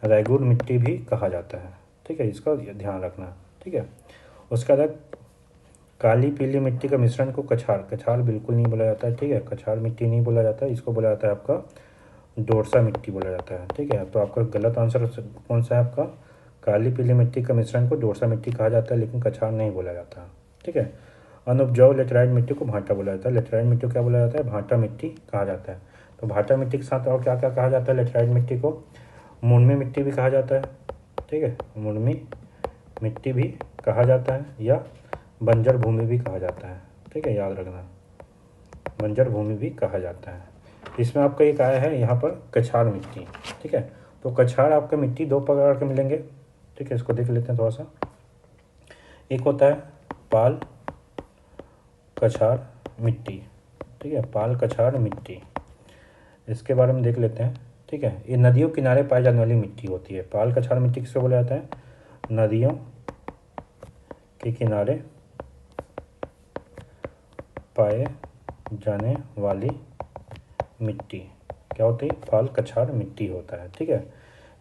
रैगुर मिट्टी भी कहा जाता है, ठीक है, इसका ध्यान रखना, ठीक है। उसके बाद काली पीली मिट्टी का मिश्रण को कछार, कछार बिल्कुल नहीं बोला जाता है, ठीक है, कछार मिट्टी नहीं बोला जाता है, इसको बोला जाता है आपका डोरसा मिट्टी बोला जाता है, ठीक है। तो आपका गलत आंसर कौन सा है? आपका काली पीली मिट्टी का मिश्रण को डोरसा मिट्टी कहा जाता है, लेकिन कछार नहीं बोला जाता, ठीक है। अनुपजाऊ लेटराइट मिट्टी को भांटा बोला जाता है, लेटराइट मिट्टी को क्या बोला जाता है? भांटा मिट्टी कहा जाता है। तो भांटा मिट्टी के साथ और क्या क्या कहा जाता है? लेटराइट मिट्टी को मुड़मी मिट्टी भी कहा जाता है, ठीक है, मुड़मी मिट्टी भी कहा जाता है, या बंजर भूमि भी कहा जाता है, ठीक है, याद रखना, बंजर भूमि भी कहा जाता है। इसमें आपका एक आया है यहाँ पर कछार मिट्टी, ठीक है। तो कछार आपका मिट्टी दो प्रकार के मिलेंगे, ठीक है, इसको देख लेते हैं थोड़ा सा। एक होता है पाल कछार मिट्टी, ठीक है, पाल कछार मिट्टी, इसके बारे में देख लेते हैं, ठीक है। ये नदियों किनारे पाई जाने वाली मिट्टी होती है। पाल कछार मिट्टी किसको बोला जाता है? नदियों के किनारे पाए जाने वाली मिट्टी क्या होती है? पाल कछार मिट्टी होता है, ठीक है।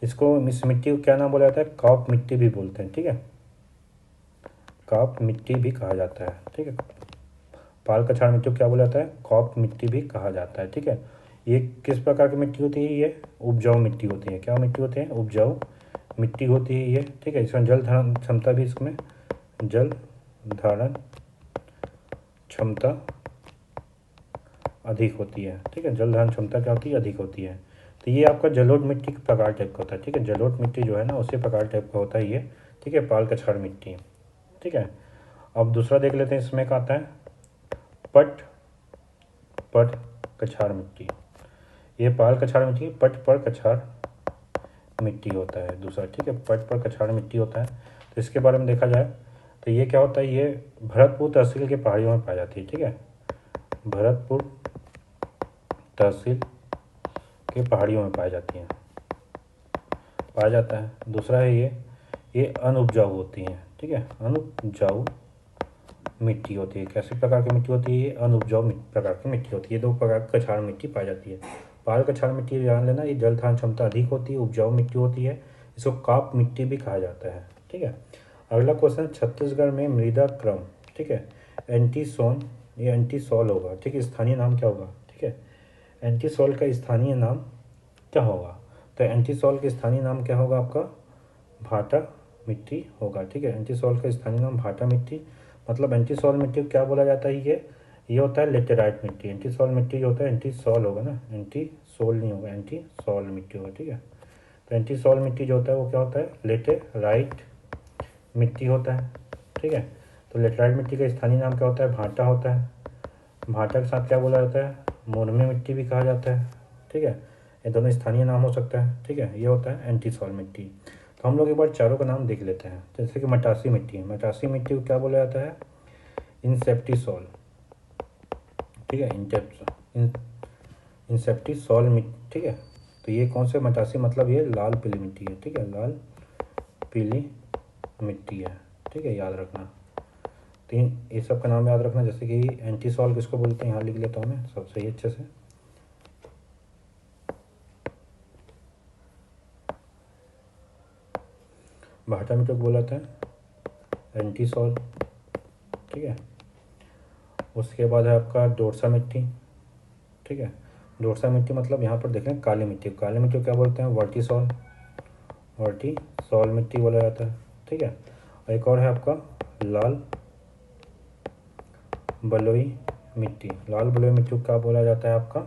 इसको इस मिट्टी को क्या नाम बोला जाता है? कॉप मिट्टी भी बोलते हैं, ठीक है, कॉप मिट्टी भी कहा जाता है, ठीक है। पाल कछार मिट्टी को क्या बोला जाता है? कॉप मिट्टी भी कहा जाता है, ठीक है। ये किस प्रकार की मिट्टी होती है? ये उपजाऊ मिट्टी होती है। क्या मिट्टी होती है? उपजाऊ मिट्टी होती है ये, ठीक है। इसमें जल धारण क्षमता भी, इसमें जल धारण क्षमता अधिक होती है, ठीक है, जल धारण क्षमता क्या होती है? अधिक होती है। तो ये आपका जलोढ़ मिट्टी के प्रकार टाइप का होता है, ठीक है, जलोढ़ मिट्टी जो है ना उसी प्रकार टाइप का होता है ये, ठीक है, पाल कछार मिट्टी, ठीक है। अब दूसरा देख लेते हैं, इसमें क्या आता है? पट पर कछार मिट्टी, ये पाल कछार मिट्टी पट पर कछार मिट्टी होता है दूसरा, ठीक है, पट पर कछार मिट्टी होता है। तो इसके बारे में देखा जाए तो ये क्या होता है? ये भरतपुर तहसील के पहाड़ियों में पाई जाती है, ठीक है, भरतपुर तहसील के पहाड़ियों में पाई जाती हैं, पाया जाता है। दूसरा है ये अनउपजाऊ होती हैं, ठीक है, अनउपजाऊ मिट्टी होती है। कैसे प्रकार की मिट्टी होती है? ये अनउपजाऊ प्रकार की मिट्टी होती है। दो प्रकार की कछार मिट्टी पाई जाती है। पाल कछार मिट्टी जान लेना, ये जल धारण क्षमता अधिक होती है, उपजाऊ मिट्टी होती है, इसको काप मिट्टी भी कहा जाता है, ठीक है। अगला क्वेश्चन, छत्तीसगढ़ में मृदा क्रम, ठीक है, एंटीसोन, ये एंटीसॉल होगा, ठीक है, स्थानीय नाम क्या होगा? ठीक है, एंटीसॉल का स्थानीय नाम क्या होगा? तो एंटीसॉल का स्थानीय नाम क्या होगा आपका? भाटा मिट्टी होगा, ठीक है, एंटीसॉल का स्थानीय नाम भाटा मिट्टी। मतलब एंटीसॉल मिट्टी को क्या बोला जाता है? ये होता है लेटेराइट मिट्टी। एंटीसॉल मिट्टी जो होता है, एंटीसॉल होगा ना, एंटीसोल नहीं होगा, एंटीसॉल मिट्टी होगा, ठीक है। तो एंटीसॉल मिट्टी जो होता है वो क्या होता है? लेटेराइट मिट्टी होता है, ठीक है। तो लेटेराइट मिट्टी का स्थानीय नाम क्या होता है? भाटा होता है। भाटा के साथ क्या बोला जाता है? मुरमी मिट्टी भी कहा जाता है, ठीक है। ये दोनों स्थानीय नाम हो सकता है, ठीक है। ये होता है एंटीसॉल मिट्टी। तो हम लोग एक बार चारों का नाम देख लेते हैं। जैसे कि मटासी मिट्टी, मटासी मिट्टी को क्या बोला जाता है? इंसेप्टिसॉल, ठीक है, इंसेप्टिसॉल मिट्टी, ठीक है। तो ये कौन से मटासी, मतलब ये लाल पीली मिट्टी है, ठीक है, लाल पीली मिट्टी है, ठीक है, याद रखना। तीन ये सब का नाम याद रखना। जैसे कि एंटीसॉल किसको बोलते हैं, यहाँ लिख लेता हूँ मैं सब सही अच्छे से। भाटा मिट्टी को बोला जाता है एंटीसॉल, ठीक है। उसके बाद है आपका डोरसा मिट्टी, ठीक है। डोरसा मिट्टी मतलब यहाँ पर देखें काली मिट्टी, काली मिट्टी को क्या बोलते हैं? वर्टीसॉल, वर्टीसॉल मिट्टी बोला जाता है, ठीक है। एक और है आपका लाल बलुई मिट्टी, लाल बलुई मिट्टी को क्या बोला जाता है? आपका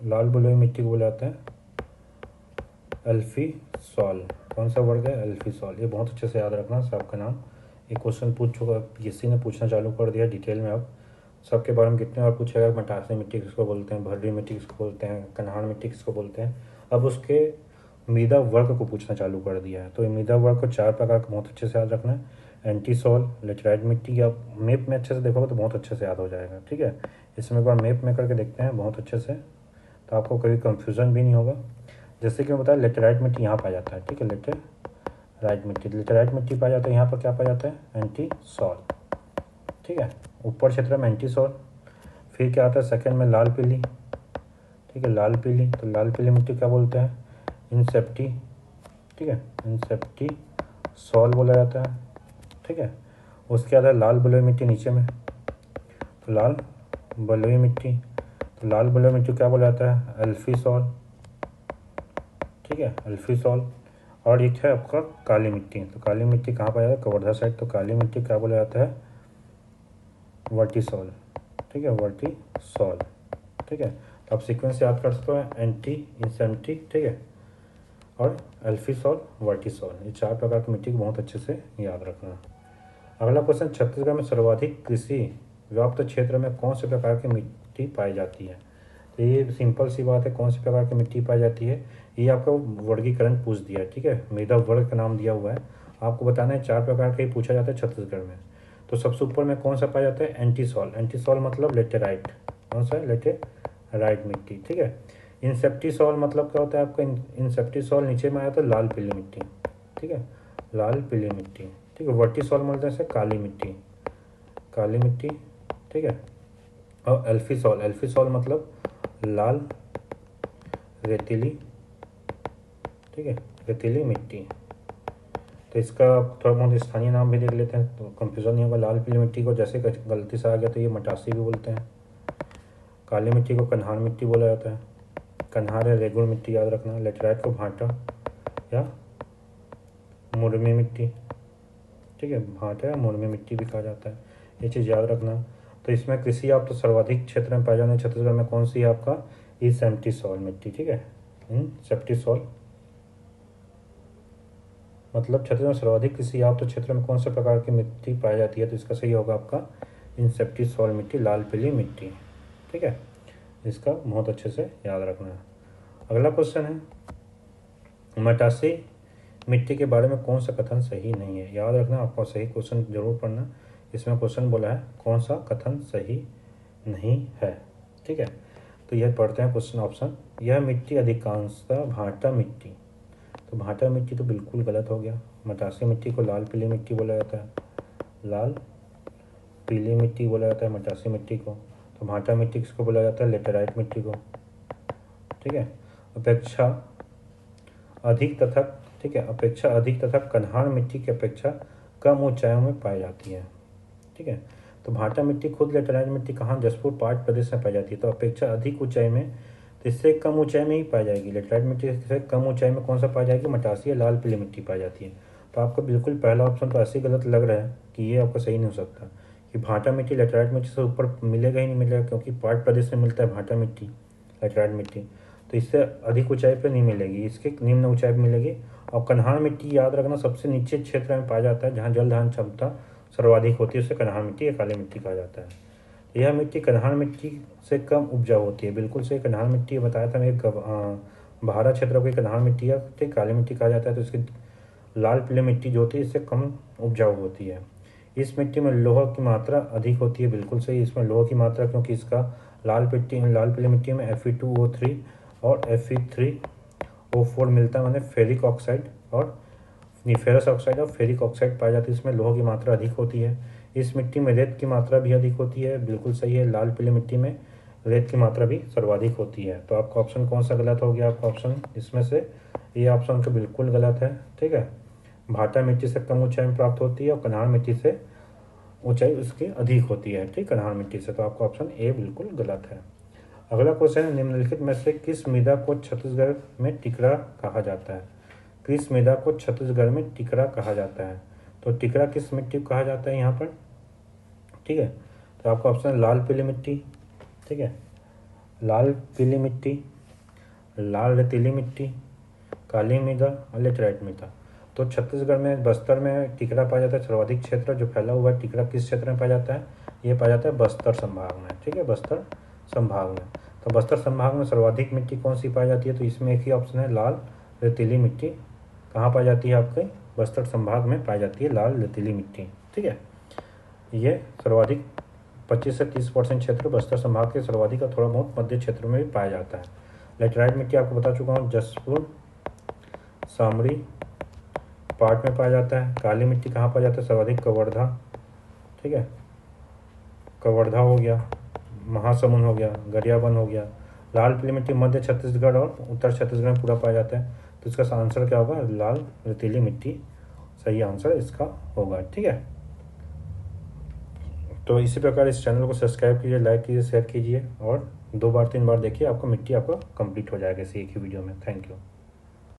लाल बलुई मिट्टी को बोला जाता है अल्फी सॉल। कौन सा वर्ड है? अल्फी सॉल। ये बहुत अच्छे से याद रखना सबका नाम। एक क्वेश्चन पूछ चुका, किसी ने पूछना चालू कर दिया डिटेल में। अब सबके बारे में कितने बार पूछेगा, मटासी मिट्टी किसको बोलते हैं, भर्री मिट्टी किसको बोलते हैं, कन्हार मिट्टी किसको बोलते हैं। अब उसके मृदा वर्ग को पूछना चालू कर दिया है। तो ये मृदा वर्ग को 4 प्रकार का बहुत अच्छे से याद रखना है। एंटी सॉल, लेटराइट मिट्टी, आप मैप में अच्छे से देखोगे तो बहुत अच्छे से याद हो जाएगा। ठीक है, इसमें एक बार मैप में करके देखते हैं बहुत अच्छे से, तो आपको कभी कंफ्यूजन भी नहीं होगा। जैसे कि मैं बताया, लेटराइट मिट्टी यहाँ पाया जाता है। ठीक है, लेटराइट मिट्टी पाया जाता है। यहाँ पर क्या पाया जाता है? Entisol. ठीक है, ऊपर क्षेत्र में एंटी सॉल। फिर क्या आता है सेकंड में? लाल पीली। ठीक है, लाल पीली, तो लाल पीली मिट्टी क्या बोलते हैं? इंसेप्टी। ठीक है, इंसेप्टी सॉल बोला जाता है। ठीक है, उसके बाद है लाल बलुई मिट्टी नीचे में, तो लाल बलुई मिट्टी। तो लाल बलुई मिट्टी क्या बोला जाता है? अल्फी सॉल। ठीक है, अल्फी सॉल। और एक है आपका काली मिट्टी। तो काली मिट्टी कहाँ पाया जाता है? कवर्धा साइड। तो काली मिट्टी क्या बोला जाता है? वर्टिसॉल। ठीक है, वर्टिसॉल। ठीक है, तो आप सीक्वेंस याद कर सकते हो, एंटी, इंसेप्टी, ठीक है, और अल्फीसॉल, वर्टिसॉल। ये 4 प्रकार की मिट्टी को बहुत अच्छे से याद रखना। अगला क्वेश्चन, छत्तीसगढ़ में सर्वाधिक कृषि व्याप्त क्षेत्र में कौन से प्रकार की मिट्टी पाई जाती है? तो ये सिंपल सी बात है, कौन से प्रकार की मिट्टी पाई जाती है, ये आपका वर्गीकरण पूछ दिया है। ठीक है, मृदा वर्ग का नाम दिया हुआ है, आपको बताना है 4 प्रकार का ही पूछा जाता है छत्तीसगढ़ में। तो सबसे ऊपर में कौन सा पाया जाता है? एंटीसॉल। एंटीसॉल मतलब लेटेराइट। कौन सा है? लेटेराइट मिट्टी। ठीक है, इंसेप्टिसॉल मतलब क्या होता है आपका? इंसेप्टिसॉल नीचे में आया तो लाल पीली मिट्टी। ठीक है, लाल पीली मिट्टी। ठीक है, वर्टिसॉल मतलब से काली मिट्टी, काली मिट्टी। ठीक है, और अल्फीसॉल, अल्फीसॉल मतलब लाल रेतीली। ठीक है, रेतीली मिट्टी। तो इसका थोड़ा बहुत स्थानीय नाम भी देख लेते हैं तो कंफ्यूजन नहीं होगा। लाल पीली मिट्टी को जैसे गलती से आ गया तो ये मटासी भी बोलते हैं। काली मिट्टी को कन्हार मिट्टी बोला जाता है। कन्हार है रेगुड़ मिट्टी, याद रखना। लेटराइट को भाटा या मुरमी मिट्टी। ठीक है, भाटा या मुरमी मिट्टी भी कहा जाता है, ये चीज़ याद रखना। तो इसमें कृषि आप तो सर्वाधिक क्षेत्र में पाए जाने छत्तीसगढ़ में कौन सी है आपका? इंसेप्टिसॉल मिट्टी। ठीक है, इंसेप्टिसॉल मतलब छत्तीसगढ़ में सर्वाधिक कृषि आप तो क्षेत्र में कौन से प्रकार की मिट्टी पाई जाती है? तो इसका सही होगा आपका इंसेप्टिसॉल मिट्टी, लाल पीली मिट्टी। ठीक है, इसका बहुत अच्छे से याद रखना है। अगला क्वेश्चन है, मटासी मिट्टी के बारे में कौन सा कथन सही नहीं है? याद रखना, आपको सही क्वेश्चन जरूर पढ़ना। इसमें क्वेश्चन बोला है कौन सा कथन सही नहीं है। ठीक है, तो यह पढ़ते हैं क्वेश्चन ऑप्शन। यह मिट्टी अधिकांशतः भाटा मिट्टी, तो भाटा मिट्टी तो बिल्कुल गलत हो गया। मटासी मिट्टी को लाल पीली मिट्टी बोला जाता है, लाल पीली मिट्टी बोला जाता है मटासी मिट्टी को। तो भाटा मिट्टी किसको बोला जाता है? लेटेराइट मिट्टी को। ठीक है, अपेक्षा अधिक तथा ठीक है, अपेक्षा अधिक तथा कन्हार मिट्टी की अपेक्षा कम ऊंचाइयों में पाई जाती है। ठीक है, तो भाटा मिट्टी खुद लेटेराइट मिट्टी कहाँ? जसपुर पाट प्रदेश में पाई जाती है। तो अपेक्षा अधिक ऊंचाई में, तो इससे कम ऊंचाई में ही पाई जाएगी। लेटेराइट मिट्टी से कम ऊंचाई में कौन सा पाई जाएगी? मटासी या लाल पीली मिट्टी पाई जाती है। तो आपको बिल्कुल पहला ऑप्शन तो ऐसे गलत लग रहा है कि ये आपको सही नहीं हो सकता कि भाटा मिट्टी लेटेराइट मिट्टी से ऊपर मिलेगा ही नहीं मिलेगा, क्योंकि पाट प्रदेश में मिलता है भाटा मिट्टी, लेटेराइट मिट्टी। तो इससे अधिक ऊंचाई पर नहीं मिलेगी, इसके निम्न ऊंचाई पर मिलेगी। और कन्हार मिट्टी याद रखना सबसे नीचे क्षेत्र में पाया जाता है, जहाँ जल धारण क्षमता सर्वाधिक होती है, उसे कन्हार मिट्टी या काली मिट्टी कहा जाता है। यह मिट्टी कन्हार मिट्टी से कम उपजाऊ होती है। बिल्कुल से कन्हार मिट्टी बताया था मैं, भारा क्षेत्र को कन्हार मिट्टी या ठीक काली मिट्टी कहा जाता है। तो इसकी लाल पीली मिट्टी जो होती है इससे कम उपजाऊ होती है। इस मिट्टी में लोहा की मात्रा अधिक होती है। बिल्कुल सही, इसमें लोहा की मात्रा, क्योंकि इसका लाल पीली मिट्टी में Fe2O3 और Fe3O4 मिलता है, मैंने फेरिक ऑक्साइड और फेरस ऑक्साइड और फेरिक ऑक्साइड पाई जाती है। इसमें लोहा की मात्रा अधिक होती है। इस मिट्टी में रेत की मात्रा भी अधिक होती है। बिल्कुल सही है, लाल पीली मिट्टी में रेत की मात्रा भी सर्वाधिक होती है। तो आपका ऑप्शन कौन सा गलत हो गया? आपका ऑप्शन इसमें से ये ऑप्शन तो बिल्कुल गलत है। ठीक है, भाटा मिट्टी से कम ऊंचाई में प्राप्त होती है और कन्हार मिट्टी से ऊंचाई उसकी अधिक होती है। ठीक, कन्हार मिट्टी से। तो आपका ऑप्शन ए बिल्कुल गलत है। अगला क्वेश्चन है, निम्नलिखित में से किस मृदा को छत्तीसगढ़ में टिकरा कहा जाता है? किस मृदा को छत्तीसगढ़ में टिकरा कहा जाता है? तो टिकरा किस मिट्टी को कहा जाता है यहाँ पर? ठीक है, तो आपका ऑप्शन है लाल पीली मिट्टी। ठीक है, लाल पीली मिट्टी, लाल रेतीली मिट्टी, काली मृदा और लेटराइट मृदा। तो छत्तीसगढ़ में बस्तर में टिकरा पाया जाता है। सर्वाधिक क्षेत्र जो फैला हुआ है टिकरा किस क्षेत्र में पाया जाता है? ये पाया जाता है बस्तर संभाग में। ठीक है, बस्तर संभाग में। तो बस्तर संभाग में सर्वाधिक मिट्टी कौन सी पाई जाती है? तो इसमें एक ही ऑप्शन है, लाल रेतीली मिट्टी। कहाँ पाई जाती है? आपके बस्तर संभाग में पाई जाती है लाल रेतीली मिट्टी। ठीक है, ये सर्वाधिक 25 से 30% क्षेत्र बस्तर संभाग के सर्वाधिक और थोड़ा बहुत मध्य क्षेत्र में भी पाया जाता है। लेटराइट मिट्टी आपको बता चुका हूँ, जसपुर, सामरी, पाट में पाया जाता है। काली मिट्टी कहाँ पाया जाता है? सर्वाधिक कवर्धा। ठीक है, कवर्धा हो गया, महासमुंद हो गया, गरियाबंद हो गया। लाल पीली मिट्टी मध्य छत्तीसगढ़ और उत्तर छत्तीसगढ़ में पूरा पाया जाता है। तो इसका आंसर क्या होगा? लाल रेतीली मिट्टी सही आंसर इसका होगा। ठीक है, तो इसी प्रकार इस चैनल को सब्सक्राइब कीजिए, लाइक कीजिए, शेयर कीजिए और 2 बार 3 बार देखिए, आपको मिट्टी आपका कंप्लीट हो जाएगा इसी एक ही वीडियो में। Thank you.